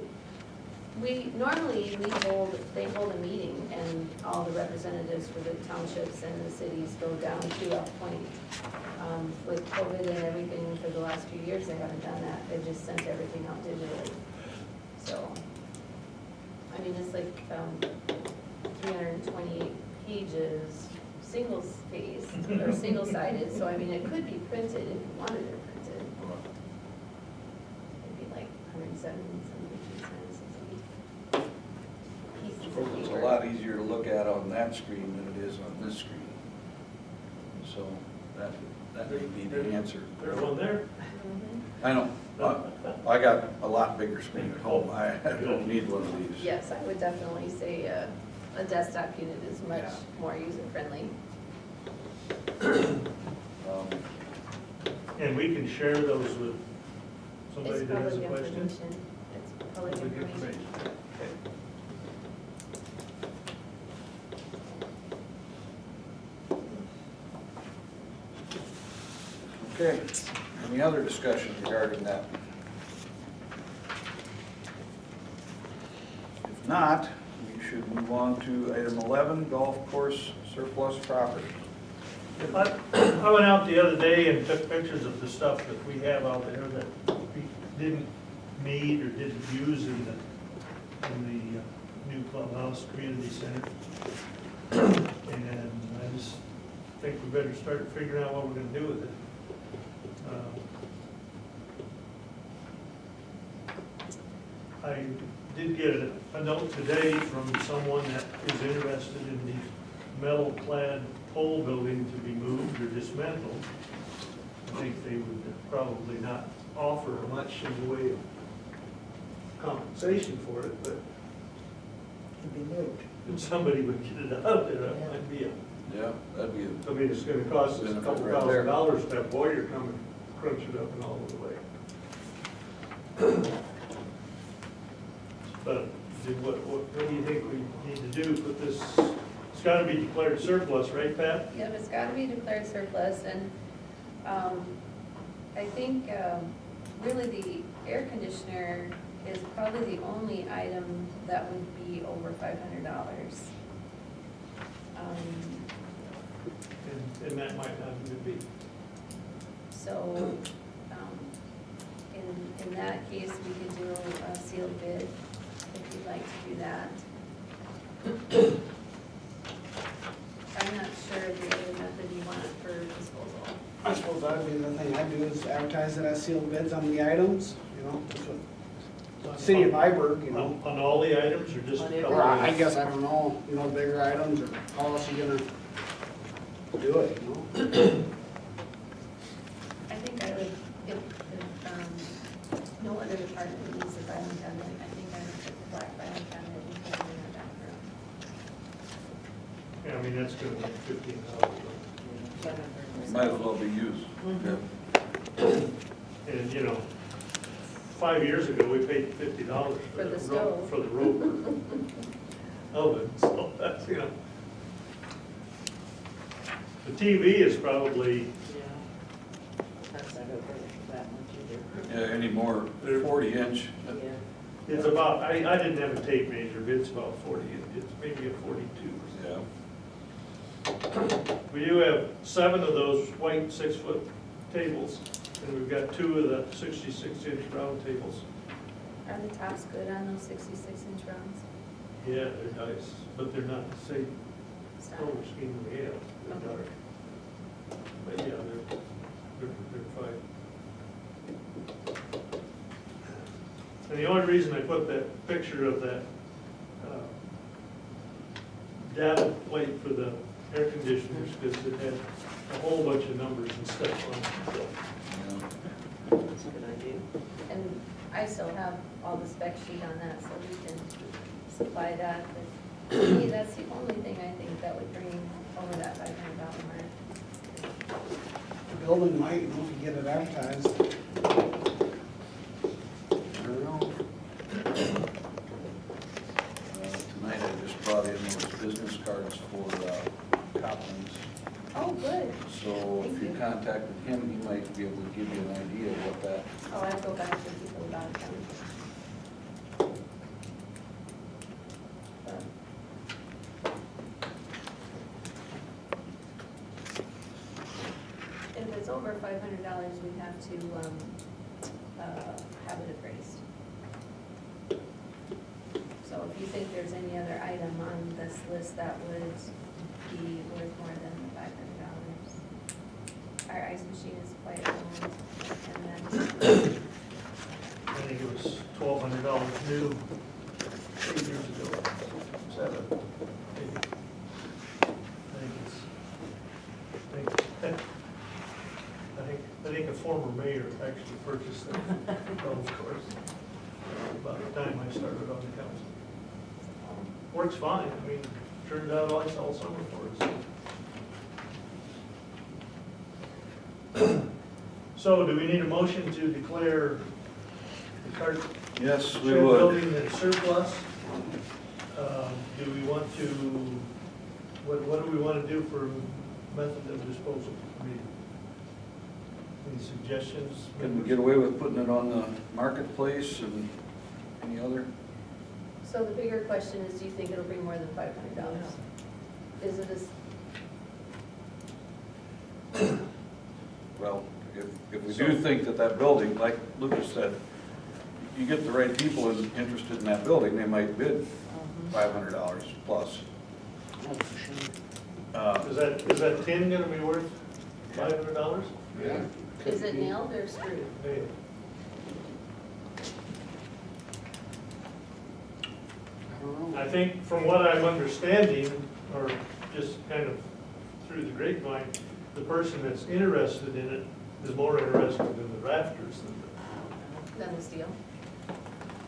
they hold a meeting, and all the representatives for the townships and the cities go down to a point. With COVID and everything for the last few years, they haven't done that. They just sent everything out digitally. So, I mean, it's like 328 pages, single-spaced, or single-sided, so I mean, it could be printed if you wanted it printed. It'd be like 170 pieces of It's a paper. lot easier to look at on that screen than it is on this screen. So that may be the answer. There's one there. Mhm. I know. I got a lot bigger screen at home. I don't need one of these. Yes, I would definitely say a desktop unit is much Yeah. more user-friendly. And we can share those with somebody It's that has a public question. information. It's public information. Okay, any other discussion regarding that? If not, we should move on to item 11, golf course surplus property. I went out the other day and took pictures of the stuff that we have out there that we didn't need or didn't use in the new clubhouse community center. And I just think we better start figuring out what we're gonna do with it. I did get a note today from someone that is interested in the metal-clad pole building to be moved or dismantled. I think they would probably not offer much in the way of compensation for it, but To be moved. if somebody would get it out of there, that might be a, Yeah, that'd be a I mean, it's gonna cost us a Benefit couple right there. $1,000s to have Boyer come and crunch it up and all the way. But what do you think we need to do? Put this, it's gotta be declared surplus, right, Pat? Yep, it's got to be declared surplus, and I think really the air conditioner is probably the only item that would be over $500. And that might not even be. So, in that case, we could do a sealed bid, if you'd like to do that. I'm not sure the other method you want for disposal. I suppose that'd be the thing I'd do is advertise it as sealed bids on the items, you know, just with City of Iberg, you know. On all the items or just a On couple? Or I items? guess, I don't know, you know, bigger items, or how else you gonna do it, you know? I think I would, if no other department needs a filing cabinet, I think I would put the black filing cabinet and put it in our back room. Yeah, I mean, that's gonna be $15. Might as well be used. Yeah. And, you know, 5 years ago, we paid $50 For the rope, stove. for the rope. Oven, so that's, you know. The TV is probably, Yeah. That's not over that much either. Yeah, any more 40-inch. Yeah. it's about, I didn't have a tape measure, but it's about 40, it's maybe a 42. Yeah. We do have 7 of those white 6-foot tables, and we've got 2 of the 66-inch round tables. Are the tops good on those 66-inch rounds? Yeah, they're nice, but they're not the same Stop. color scheme we have. They're Okay. dark. But yeah, they're fine. And the only reason I put that picture of that data plate for the air conditioners, because it had a whole bunch of numbers and stuff on it. So, That's a good idea. And I still have all the spec sheet on that, so we can supply that. But to me, that's the only thing I think that would bring over that $500 mark. The building might, you know, if you get it advertised. I don't know. Tonight I just brought in those business cards for Copland's. Oh, good. So if Thank you you. contacted him, he might be able to give you an idea of what that, Oh, I'll go back to people about it. If it's over $500, we have to have it appraised. So if you think there's any other item on this list that would be worth more than $500. Our ice machine is quite old, and then, I think it was $1,200 new 8 years ago. 7, maybe. I think a former mayor actually purchased that golf course about the time I started on the council. Works fine, I mean, turned out lights all summer for us. So do we need a motion to declare the cart yes, we shed would. building as surplus? Do we want to, what do we want to do for method of disposal? I mean, any suggestions? Can we get away with putting it on the marketplace and any other? so the bigger question is, do you think it'll bring more than $500? Is it as, Well, if we do think that that building, like Lucas said, you get the right people interested in that building, they might bid $500 plus. Is that tin gonna be worth $500? Yeah. is it nailed or screwed? Hey, I don't know. I think from what I'm understanding, or just kind of through the grapevine, the person that's interested in it is more interested in the rafters Then the steel?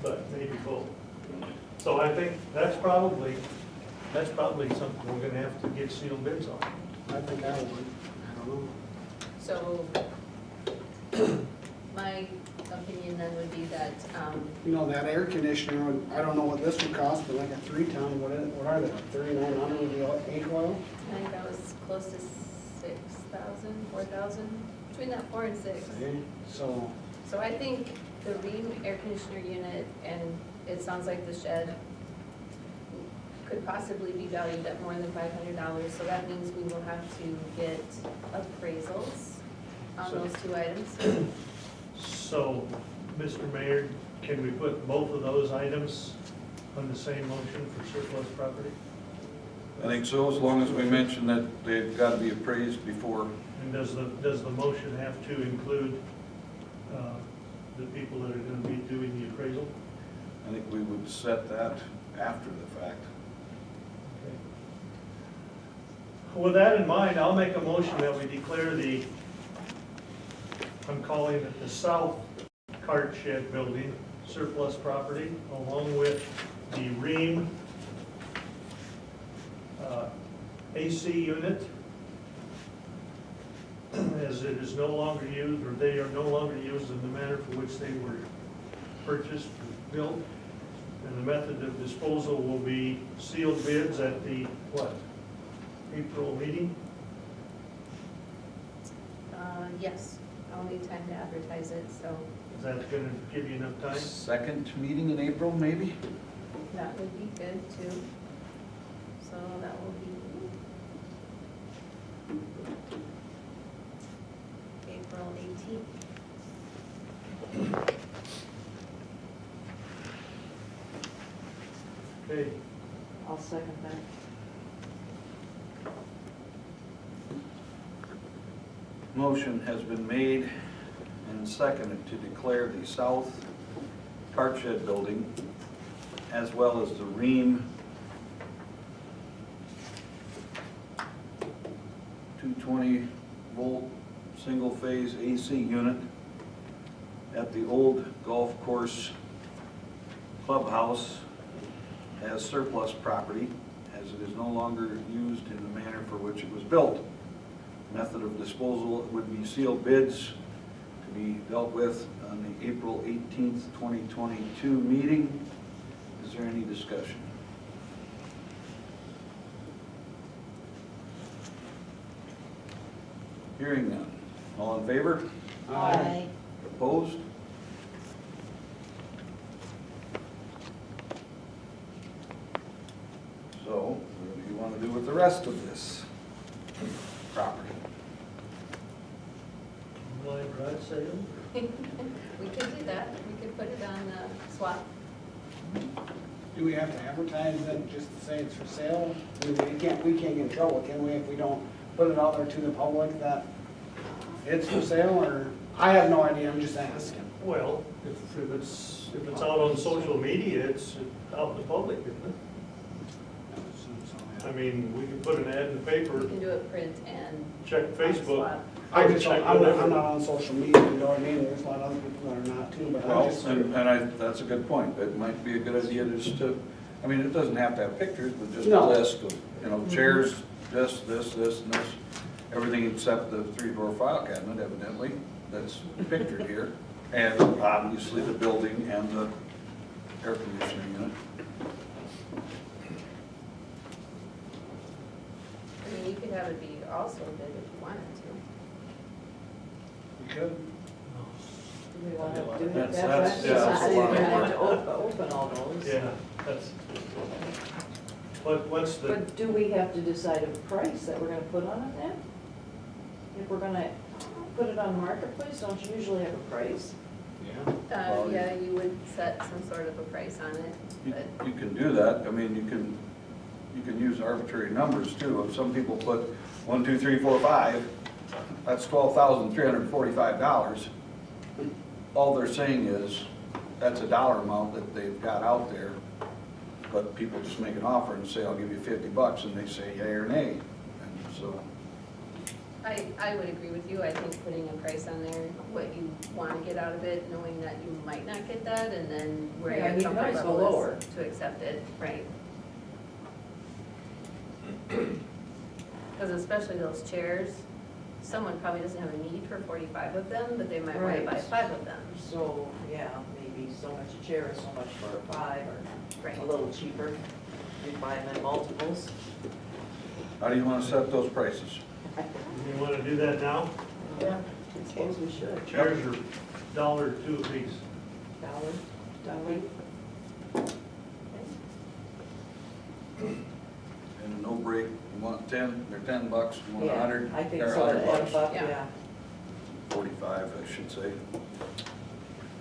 but maybe both. So I think that's probably something we're gonna have to get sealed bids on. I think I would. I don't know. So, my opinion then would be that, You know, that air conditioner, I don't know what this would cost, but like a 3-ton, what are they, 3,900 with the egg oil? I think that was close to 6,000, 4,000, between that 4 and 6. Okay, so, So I think the Ream air conditioner unit, and it sounds like the shed, could possibly be valued at more than $500. So that means we will have to get appraisals on So- those two items. So, Mr. Mayor, can we put both of those items on the same motion for surplus property? I think so, as long as we mention that they've got to be appraised before. And does the motion have to include the people that are gonna be doing the appraisal? I think we would set that after the fact. Okay. With that in mind, I'll make a motion that we declare I'm calling it the South Cart Shed Building surplus property, along with the Ream AC unit, as it is no longer used, or they are no longer used in the manner for which they were purchased or built. And the method of disposal will be sealed bids at the, what, April meeting? Yes, I'll need time to advertise it, so Is that gonna give you enough time? Second meeting in April, maybe? that would be good too. So that will be April 18th. Okay, I'll second that. Motion has been made and seconded to declare the South cart shed building, as well as the Ream 220 volt single phase AC unit at the old golf course clubhouse as surplus property, as it is no longer used in the manner for which it was built. Method of disposal would be sealed bids to be dealt with on the April 18th, 2022 meeting. Is there any discussion? Hearing none. All in favor? Aye. Opposed? So, what do you want to do with the rest of this property? Online garage sale? We could do that, we could put it on the swap. Do we have to advertise it just to say it's for sale? I mean, we can't get in trouble, can we, if we don't put it out there to the public that it's for sale, or? I have no idea, I'm just asking. Well, if it's out on social media, it's out in the public, isn't it? I mean, we can put an ad in the paper, We can do it print and. check on Facebook. swap. I just, Check I'm whatever. not on social media, you know what I mean, there's a lot of other people that are not too, but I Well, just. that's a good point. It might be a good idea just to, I mean, it doesn't have to have pictures, but just a No. list of, you know, chairs, this, and this. Everything except the 3-drawer file cabinet, evidently, that's pictured here. And obviously the building and the air conditioning unit. I mean, you could have it be also bid if you wanted to. You could. Do we want to do that? That's- yeah, that's a lot of We're gonna have work. to open all those. Yeah, that's, what's the, But do we have to decide a price that we're gonna put on it then? If we're gonna put it on Marketplace, don't you usually have a price? Yeah. Well, Yeah, you would set some sort of a price on it, but You can do that. I mean, you can use arbitrary numbers too. If some people put 1, 2, 3, 4, 5, that's $12,345. All they're saying is, that's a dollar amount that they've got out there, but people just make an offer and say, I'll give you $50, and they say yea or nay. And so, I would agree with you. I think putting a price on there, what you want to get out of it, knowing that you might not get that, and then where Yeah, your you can comfort always go level lower. is to accept it, right? Because especially those chairs, someone probably doesn't have a need for 45 of them, but they might want to Right. buy 5 of them. So, yeah, maybe so much a chair, so much for a 5, or Right. a little cheaper. You buy them in multiples. how do you want to set those prices? you wanna do that now? Yeah. I suppose we should. Chairs are $1 or $2 apiece. Dollar. And a no break, you want 10, they're $10, you want Yeah, 100, I think they're so, $100. at a buck, Yeah. yeah. 45, I should say.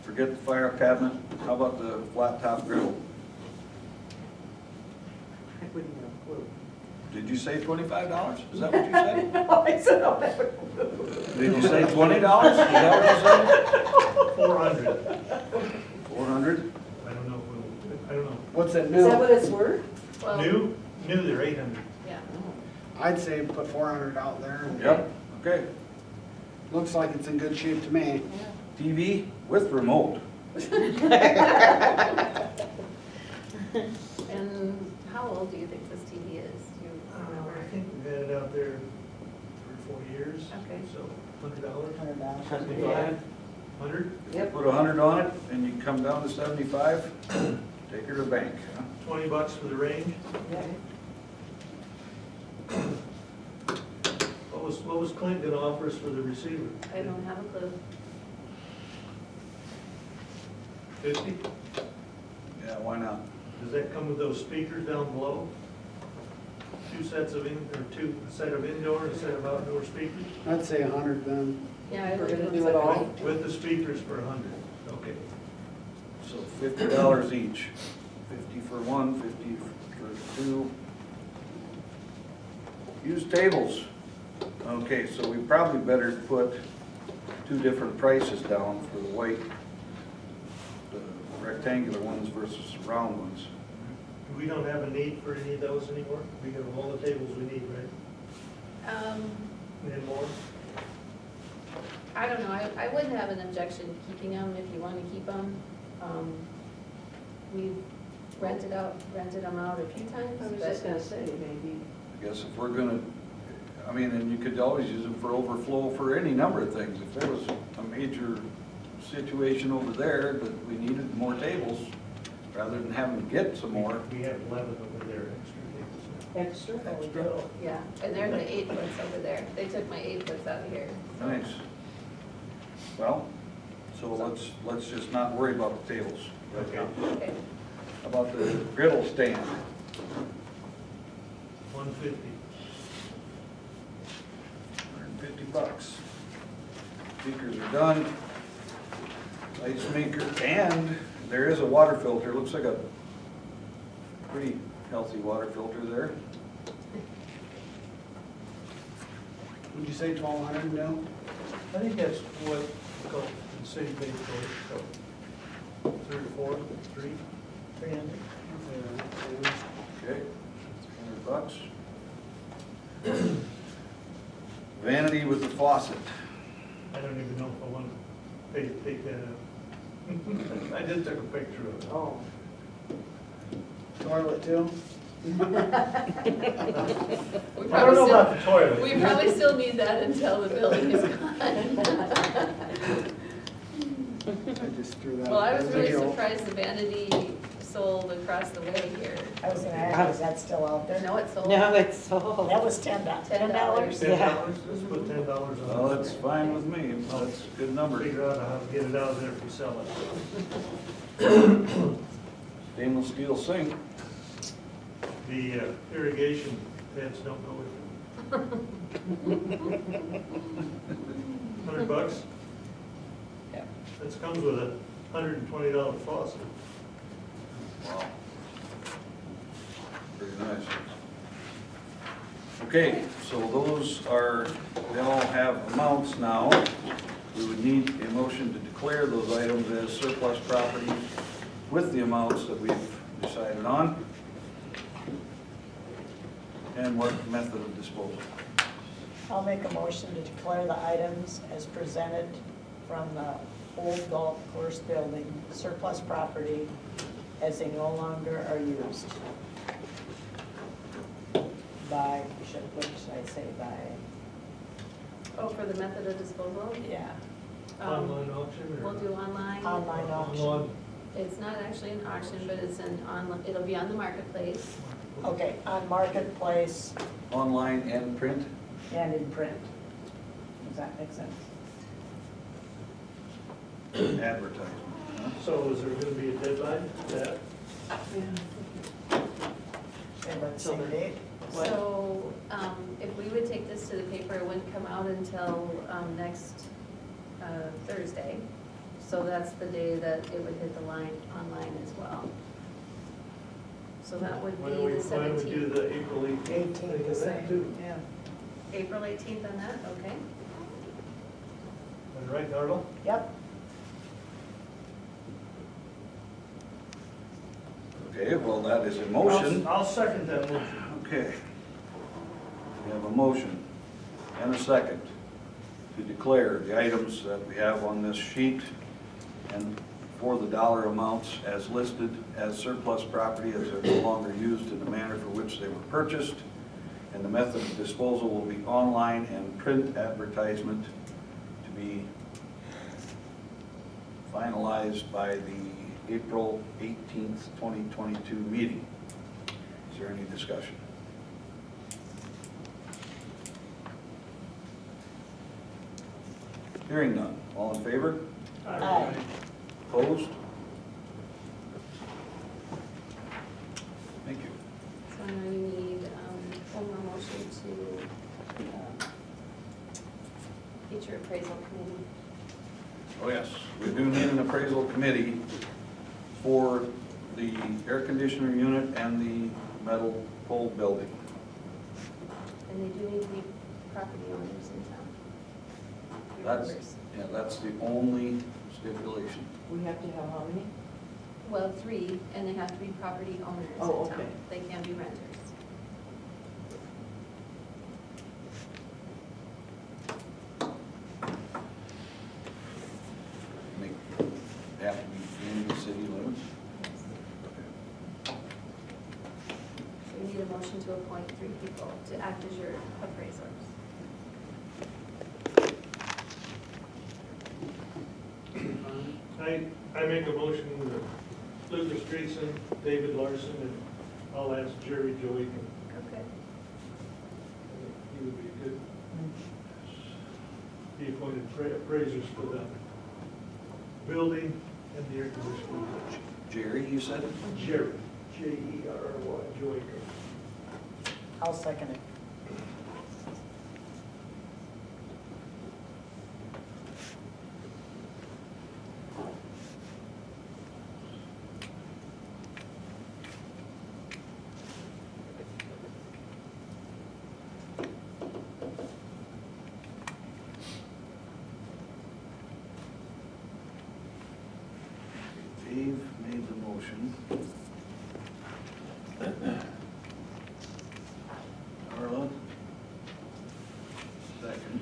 Forget the fire cabinet, how about the flat top grill? I wouldn't have a clue. Did you say $25? Is that what you said? No, I said, I'll have a clue. Did you say $20? Is that what 400. you said? 400? I don't know, I don't know. What's that Is that new? what it's worth? Well, New they're 800. yeah. I'd say put 400 out there. Yep, okay. Looks like it's in good shape to me. TV with remote. And how old do you think this TV is? Do you remember? I think we've had it out there 3 or 4 years. Okay. So, $100, $100. 75, 100, Yep. Put 100 on it and you come down to 75, take her to the bank. Huh? $20 for the range. Yeah. What was Clint gonna offer us for the receiver? I don't have a clue. 50? Yeah, why not? Does that come with those speakers down below? 2 sets of a set of indoor and a set of outdoor speakers? I'd say 100 then. Yeah, I We're would gonna go do it all? 70. With the speakers for 100, okay. So $50 each. 50 for one, 50 for two. Use tables. Okay, so we probably better put 2 different prices down for the white, the rectangular ones versus round ones. We don't have a need for any of those anymore? We have all the tables we need, right? And more? I don't know, I wouldn't have an objection to keeping them if you want to keep them. We've rented them out a few times, I was but just gonna say, maybe, I guess if we're gonna, I mean, and you could always use them for overflow for any number of things. If there was a major situation over there that we needed more tables, rather than having to get some more. We have 11 over there, extra tables. extra? Oh, we do. yeah, and they're the 8-foots over there. They took my 8-foots out of here. Nice. Well, so let's just not worry about the tables right now. Okay. How about the griddle stand? 150. $150. Speakers are done. Ice maker, and there is a water filter. Looks like a pretty healthy water filter there. Would you say 1,200 now? I think that's what the city paid for it, so 3 or 4, 3. 300. Okay, $100. Vanity with the faucet. I don't even know if I want to take that out. I just took a picture of it. Oh. Toilet too? We I don't probably know still, about the toilet. we probably still need that until the building is gone. I just threw that. Well, I was really Video. surprised the vanity sold across the way here. I was gonna ask, is that still out there? No, it sold. No, it's sold. That was $10. $10. $10? $10, Yeah. let's put $10 on it. Well, that's fine with me. That's a good number. Figure out how to get it out of there if we sell it. Stainless steel sink. The irrigation heads don't go with it. $100? Yeah. This comes with a $120 faucet. Wow. Pretty nice. Okay, so those are, they all have amounts now. We would need a motion to declare those items as surplus property with the amounts that we've decided on. And what method of disposal? I'll make a motion to declare the items as presented from the old golf course building surplus property as they no longer are used. By, what should I say, by, Oh, for the method of disposal? yeah, Online auction or? We'll do online. online auction. Online. It's not actually an auction, but it's it'll be on the marketplace. Okay, on Marketplace Online and print? and in print. Does that make sense? Advertisement. huh? So is there going to be a deadline to that? Say about the same date? So, if we would take this to the paper, it wouldn't come out until, next, Thursday. So that's the day that it would hit the line online as well. So that would Why be don't we- the Why don't we do 17th, the April 18th? 18th, the same, yeah. April 18th on that, okay? All right, Darrell? Yep, Okay, well, that is a motion. I'll second that motion. Okay. We have a motion and a second to declare the items that we have on this sheet and for the dollar amounts as listed as surplus property as they're no longer used in the manner for which they were purchased. And the method of disposal will be online and print advertisement to be finalized by the April 18th, 2022 meeting. Is there any discussion? Hearing none. All in favor? Aye. Opposed? Thank you. So now you need, one more motion to, get your appraisal committee. Oh, yes, we do need an appraisal committee for the air conditioner unit and the metal pole building. And they do need to be property owners in town. Your That's, members. yeah, that's the only stipulation. We have to have how many? Well, 3, and they have to be property owners in Oh, town. okay. They can't be renters. They have to be in the city limits? So you need a motion to appoint 3 people to act as your appraisers. I make a motion that Lucas Dreesen, David Larsen, and I'll ask Jerry Joey. Okay. He would be good. Be appointed appraisers for the building and the air conditioning. Jerry, you said? Jerry, Jerry, Joey. I'll second it. Dave made the motion. Carla? Second.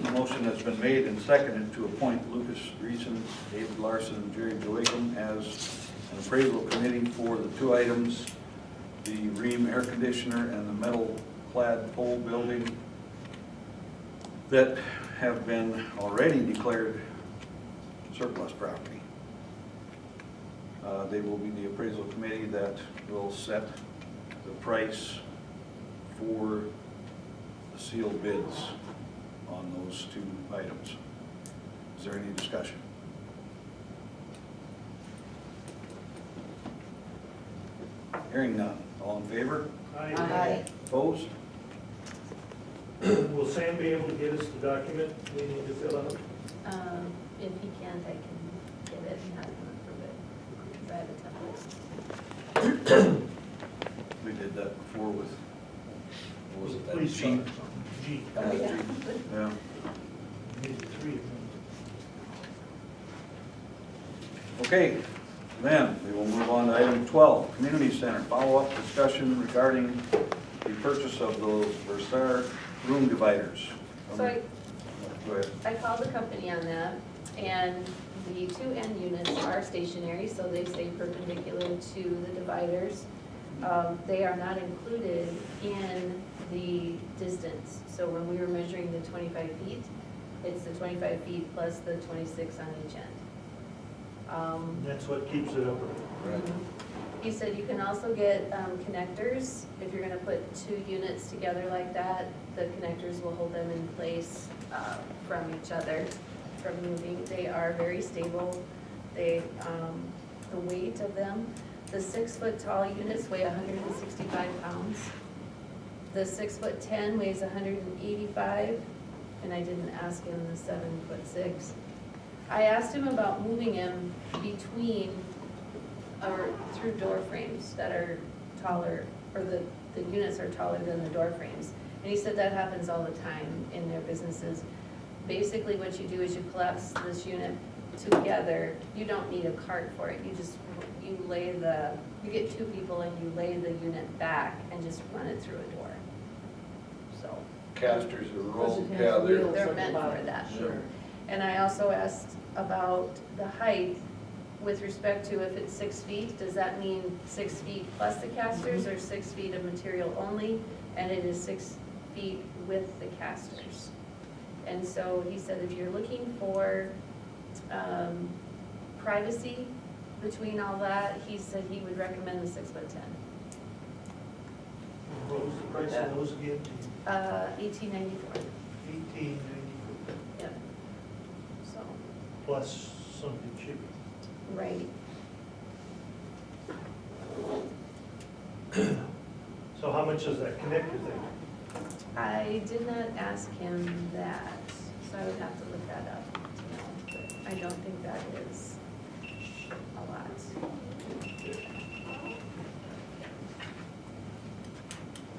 The motion has been made and seconded to appoint Lucas Dreesen, David Larsen, and Jerry Joachim as an appraisal committee for the 2 items, the Ream air conditioner and the metal clad pole building that have been already declared surplus property. They will be the appraisal committee that will set the price for the sealed bids on those 2 items. Is there any discussion? Hearing none. All in favor? Aye. Opposed? Will Sam be able to get us the document we need to fill out? If he can't, I can get it and have him approve it. Because I have a template. We did that before with, what was it, that Police Jeep? car. Jeep. Yeah. Need 3 of them. Okay, then we will move on to item 12, Community Center, follow-up discussion regarding the purchase of those Versar room dividers. So Go ahead. I called the company on that, and the 2 end units are stationary, so they stay perpendicular to the dividers. They are not included in the distance. So when we were measuring the 25 feet, it's the 25 feet plus the 26 on each end. That's what keeps it up. Right. He said you can also get connectors. If you're gonna put 2 units together like that, the connectors will hold them in place from each other, from moving. They are very stable. They, the weight of them, the 6-foot tall units weigh 165 pounds. The 6'10" weighs 185, and I didn't ask him the 7'6". I asked him about moving him between or through door frames that are taller, or the units are taller than the door frames. And he said that happens all the time in their businesses. Basically what you do is you collapse this unit together. You don't need a cart for it. You lay you get 2 people and you lay the unit back and just run it through a door. So. Casters are rolled, Because it has yeah, wheels. They're at the meant for bottom. that. Sure. And I also asked about the height with respect to if it's 6 feet, does that mean 6 feet plus the casters or 6 feet of material only? And it is 6 feet with the casters. And so he said if you're looking for privacy between all that, he said he would recommend the 6'10". What was the price of those again? $18.94. $18.94 Yep. So, plus something cheap. right. So how much is that connector thing? I did not ask him that, so I would have to look that up to know, but I don't think that is a lot.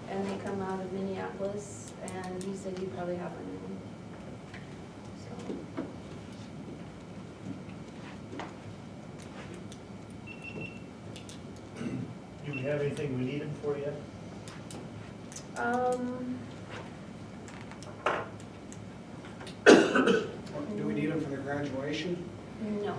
And they come out of Minneapolis, and he said you probably have one in. So, have anything we need them for yet? Do we need them for the graduation? No.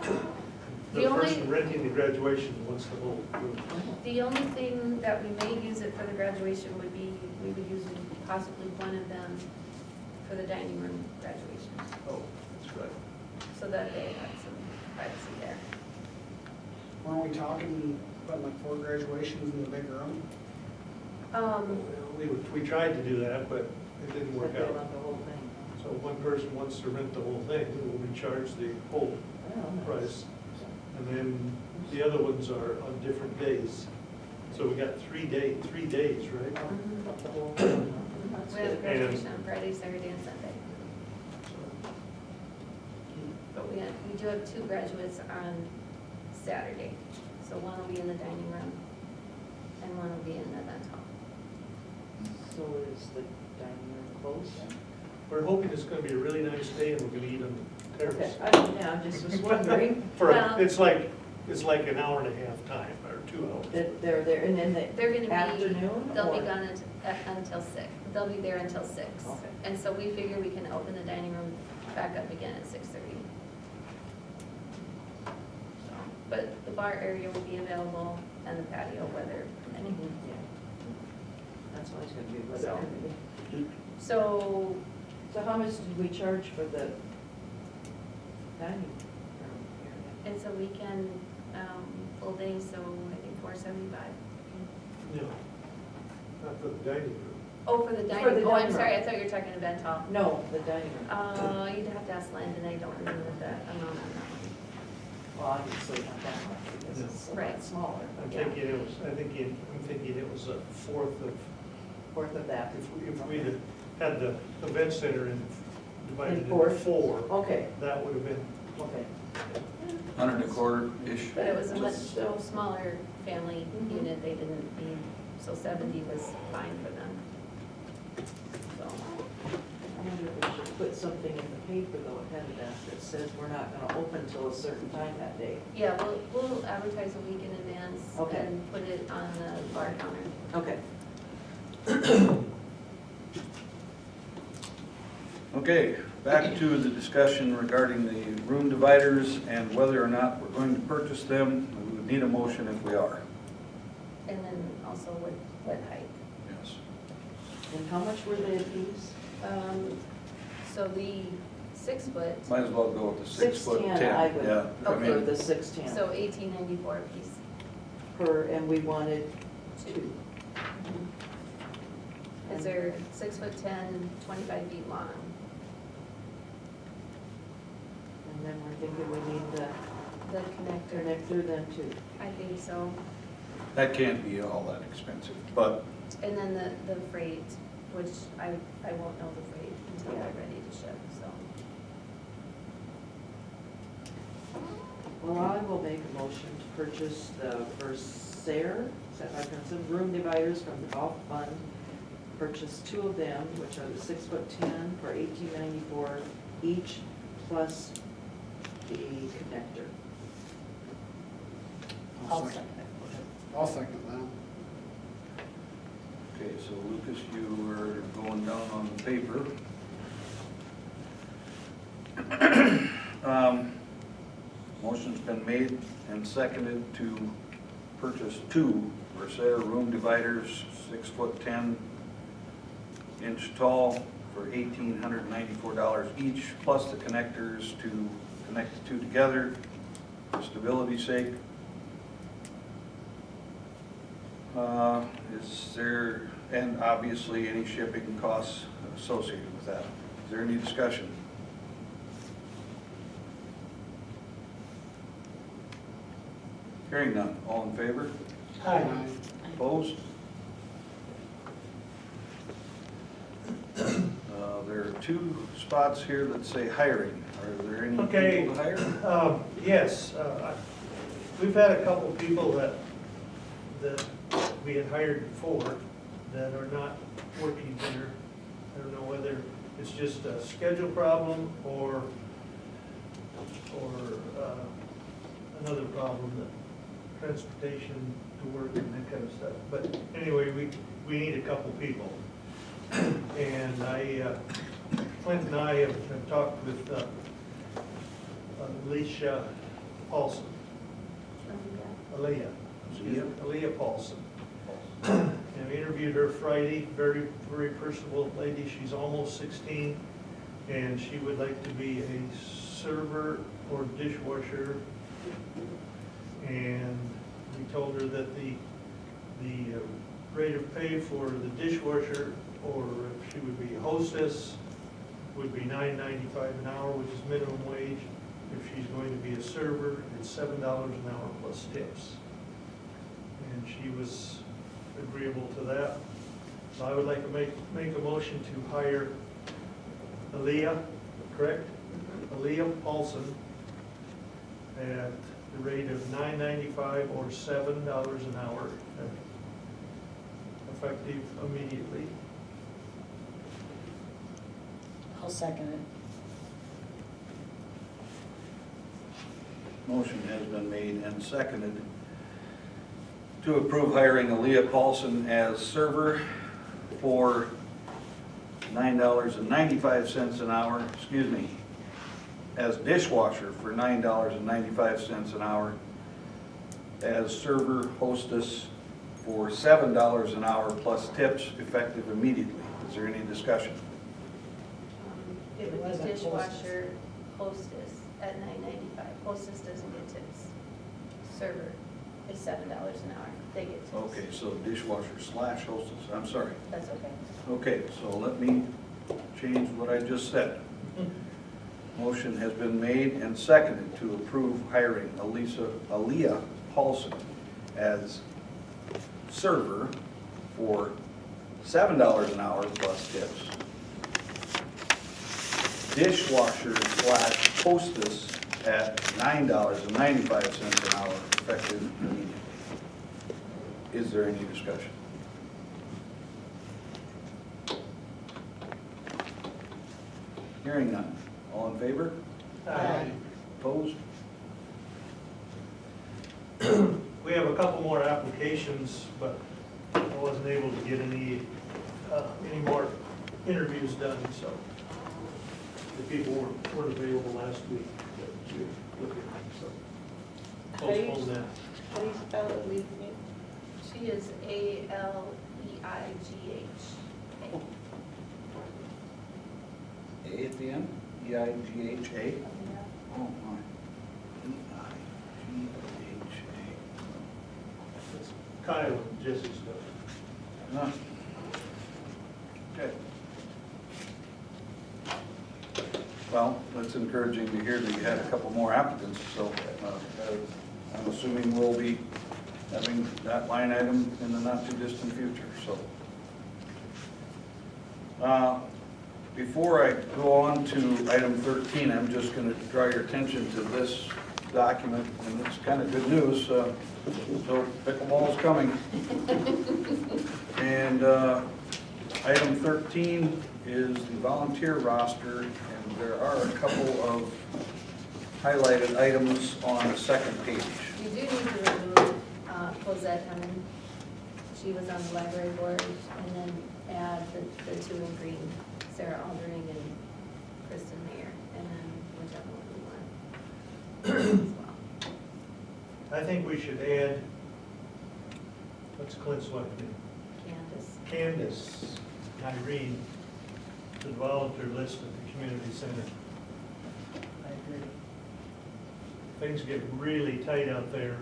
The The only- person renting the graduation wants the whole room. The only thing that we may use it for the graduation would be, we would use possibly one of them for the dining room graduation, Oh, that's good. so that they had some privacy there. Weren't we talking about like 4 graduations in the big room? We tried to do that, but it didn't work But they out. want the whole thing. So one person wants to rent the whole thing, and we'll be charged the whole Well, price. And then the other ones are on different days. So we got 3 days, right? The whole- We have graduation on Friday, Saturday, and Sunday. But we do have 2 graduates on Saturday. So one will be in the dining room and one will be in the event hall. So is the dining room closed then? We're hoping it's gonna be a really nice day and we're gonna eat on the Okay, terrace. I just was wondering. Well- It's like an hour and a half time, or 2 hours. That they're there, and then They're gonna the be, afternoon? they'll be or- gone until 6. They'll be there until 6. Okay. And so we figure we can open the dining room back up again at 6:30. So, but the bar area will be available and the patio weather permitting. Yeah. That's always gonna be weather So- permitting. So, So how much did we charge for the dining room area? it's a weekend, full day, so I think $475. No, not for the dining room. Oh, for the the dining, oh, I'm dining sorry, I room. thought you were talking event hall. No, the dining room. You'd have to ask Landon, I don't remember that amount on that one. Well, obviously not that much because it's a Right. lot smaller. I'm Yeah. thinking it was a fourth of, Fourth of that. if we'd had the event center and divided In into four? 4, Okay, that would have been, okay. 125-ish. But it was a much Just, smaller family Mhm. unit, they didn't need, so 70 was fine for them. So, I wonder if we should put something in the paper though ahead of that that says we're not gonna open till a certain time that day. yeah, we'll advertise a week in advance Okay. and put it on the bar counter. Okay. Okay, back to the discussion regarding the room dividers and whether or not we're going to purchase them. We would need a motion if we are. And then also what height. Yes. And how much were they a piece? So the 6 foot, Might as well go with the 6'10". 6'10", I would, Yeah, I Okay. for mean, the 6'10". so 1894 a piece. Per, and we wanted 2. Is there 6'10", 25 feet long? And then we're thinking we need the The connector, connector then too. I think so. that can't be all that expensive, but And then the freight, which I won't know the freight until they're ready to ship, so. Well, I will make a motion to purchase the Versailles, is that how I pronounce it, room dividers from the golf fund. Purchase 2 of them, which are the 6'10" for $18.94 each, plus the connector. I'll second I'll second that. okay, so Lucas, you were going down on the paper. Motion's been made and seconded to purchase 2 Versailles room dividers, 6'10" tall, for $1,894 each, plus the connectors to connect the 2 together for stability's sake. Is there, and obviously any shipping costs associated with that. Is there any discussion? Hearing none, all in favor? Aye. Opposed? There are 2 spots here that say hiring. Are there any Okay. people to hire? Yes, we've had a couple people that we had hired before that are not working here. I don't know whether it's just a schedule problem or another problem that transportation to work and that kind of stuff. But anyway, we need a couple people. And Clint and I have talked with Alicia Paulson. Aaliyah Paulson. And we interviewed her Friday, very, very personable lady. She's almost 16, and she would like to be a server or dishwasher. And we told her that the rate of pay for the dishwasher, or if she would be a hostess, would be $9.95 an hour, which is minimum wage. If she's going to be a server, it's $7 an hour plus tips. And she was agreeable to that. So I would like to make a motion to hire Aaliyah, correct? Aaliyah Paulson at the rate of $9.95 or $7 an hour, effective immediately. I'll second it. Motion has been made and seconded to approve hiring Aaliyah Paulson as server for $9.95 an hour, as dishwasher for $9.95 an hour, as server hostess for $7 an hour plus tips, effective immediately. Is there any discussion? It would be dishwasher, hostess at $9.95. Hostess doesn't get tips. Server is $7 an hour. They get tips. Okay, so dishwasher / hostess, I'm sorry. That's okay. Okay, so let me change what I just said. Motion has been made and seconded to approve hiring Aaliyah Paulson as server for $7 an hour plus tips. Dishwasher / hostess at $9.95 an hour, effective immediately. Is there any discussion? Hearing none. All in favor? Aye. Opposed? We have a couple more applications, but I wasn't able to get any more interviews done, so the people weren't available last week. that we were looking at, so postpone that. How do you spell Alicia's name? She is Aleigh. A at the end? E-I-G-H-A? Oh, my. E-I-G-H-A. It's Kyle and Jesse's stuff. Huh. Okay. Well, that's encouraging to hear that you had a couple more applicants, so I'm assuming we'll be having that line item in the not-too-distant future, so. Before I go on to item 13, I'm just going to draw your attention to this document, and it's kind of good news. So pickleball is coming. And item 13 is the volunteer roster, and there are a couple of highlighted items on the second page. You do need to remove Cosette Hammond. She was on the library board, and then add the two in green, Sarah Aldering and Kristen Mayer, and then whichever one we want as well. I think we should add, what's Clint's wife name? Candace Irene to the volunteer list at the community center. I agree. Things get really tight out there.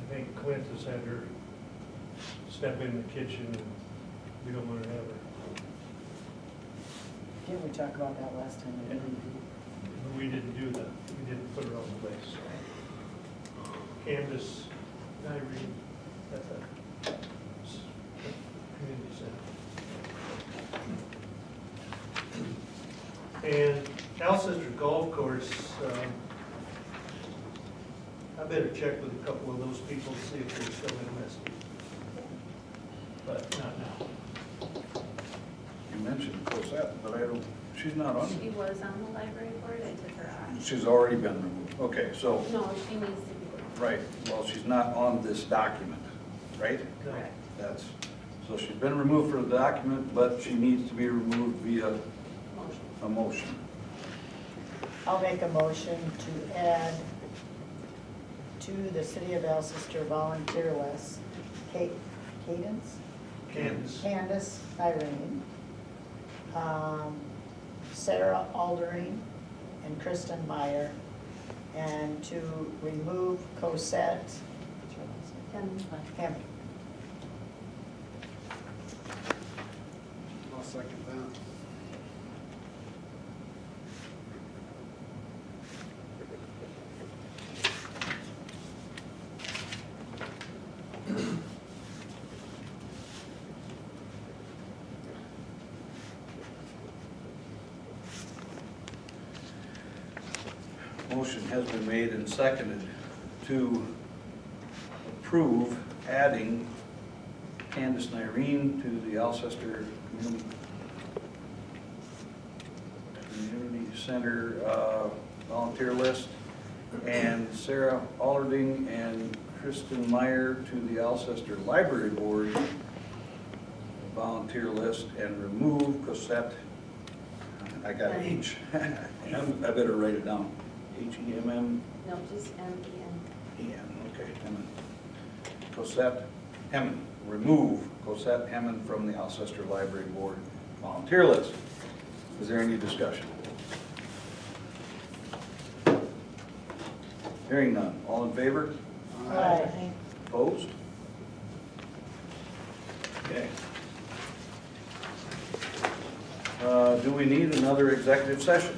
I think Clint has had her step in the kitchen, and we don't want to have her. Didn't we talk about that last time? We didn't do that. We didn't put her on the list. Candace Irene, that's a community center. And Alcester Golf Course, I better check with a couple of those people to see if they're still interested. But not now. You mentioned Cosette, but I don't, she's not on She it. was on the library board, I took her off. She's already been removed. Okay, so No, she needs to be removed. Right, well, she's not on this document, right? Correct. That's, so she's been removed from the document, but she needs to be removed via Motion. a motion. I'll make a motion to add to the City of Alcester volunteer list, Cadence? Candace Irene, Sarah Aldering, and Kristen Meyer, and to remove Cosette Hemming. I'll second that. Motion has been made and seconded to approve adding Candace and Irene to the Alcester Community Center volunteer list, and Sarah Aldering and Kristen Meyer to the Alcester Library Board volunteer list, and remove Cosette, I got H, I better write it down. H-E-M-M? No, just M-E-N. E-N, okay, Hemmon. Cosette Hemmon, remove Cosette Hemmon from the Alcester Library Board volunteer list. Is there any discussion? Hearing none, all in favor? Aye. Opposed? Okay. Do we need another executive session?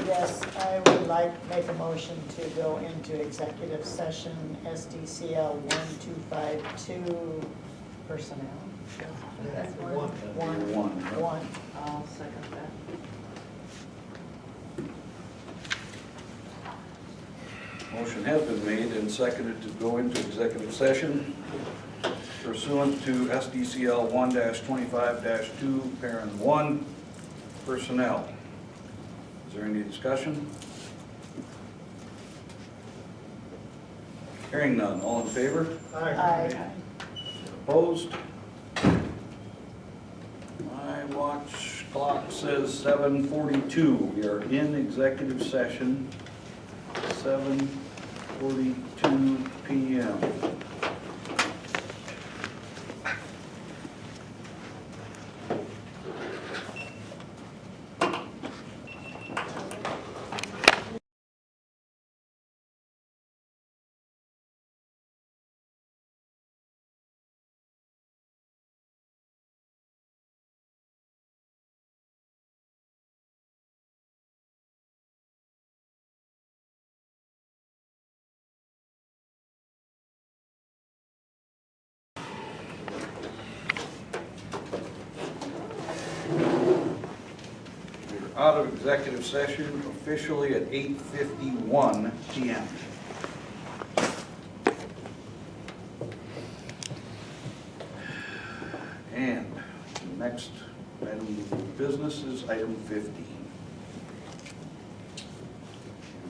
Yes, I would like to make a motion to go into executive session, SDCL 1252 personnel. That's one. One. I'll second that. Motion has been made and seconded to go into executive session pursuant to SDCL 1-25-2, parent 1, personnel. Is there any discussion? Hearing none, all in favor? Aye. Opposed? My watch clock says 7:42. We are in executive session, 7:42 p.m. We're out of executive session officially at 8:51 p.m. And the next item of business is item 15.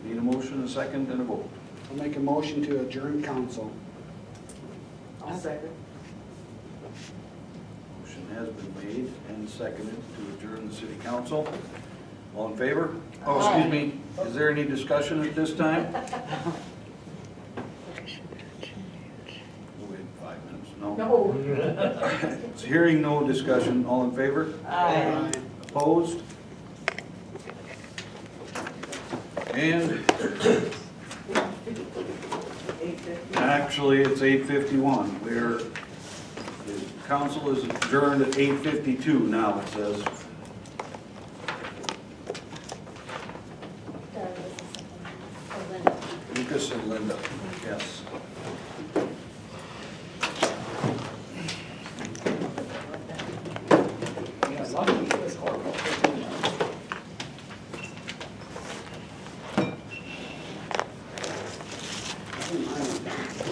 Need a motion, a second, and a vote. I'll make a motion to adjourn council. I'll second. Motion has been made and seconded to adjourn the city council. All in favor? Oh, excuse me, is there any discussion at this time? We'll wait 5 minutes, no? No. Hearing no discussion, all in favor? Aye. Opposed? And 8:50. actually, it's 8:51. We're, the council is adjourned at 8:52 now, it says. Lucas and Linda, yes. Yeah, lucky it was horrible. I didn't mind it.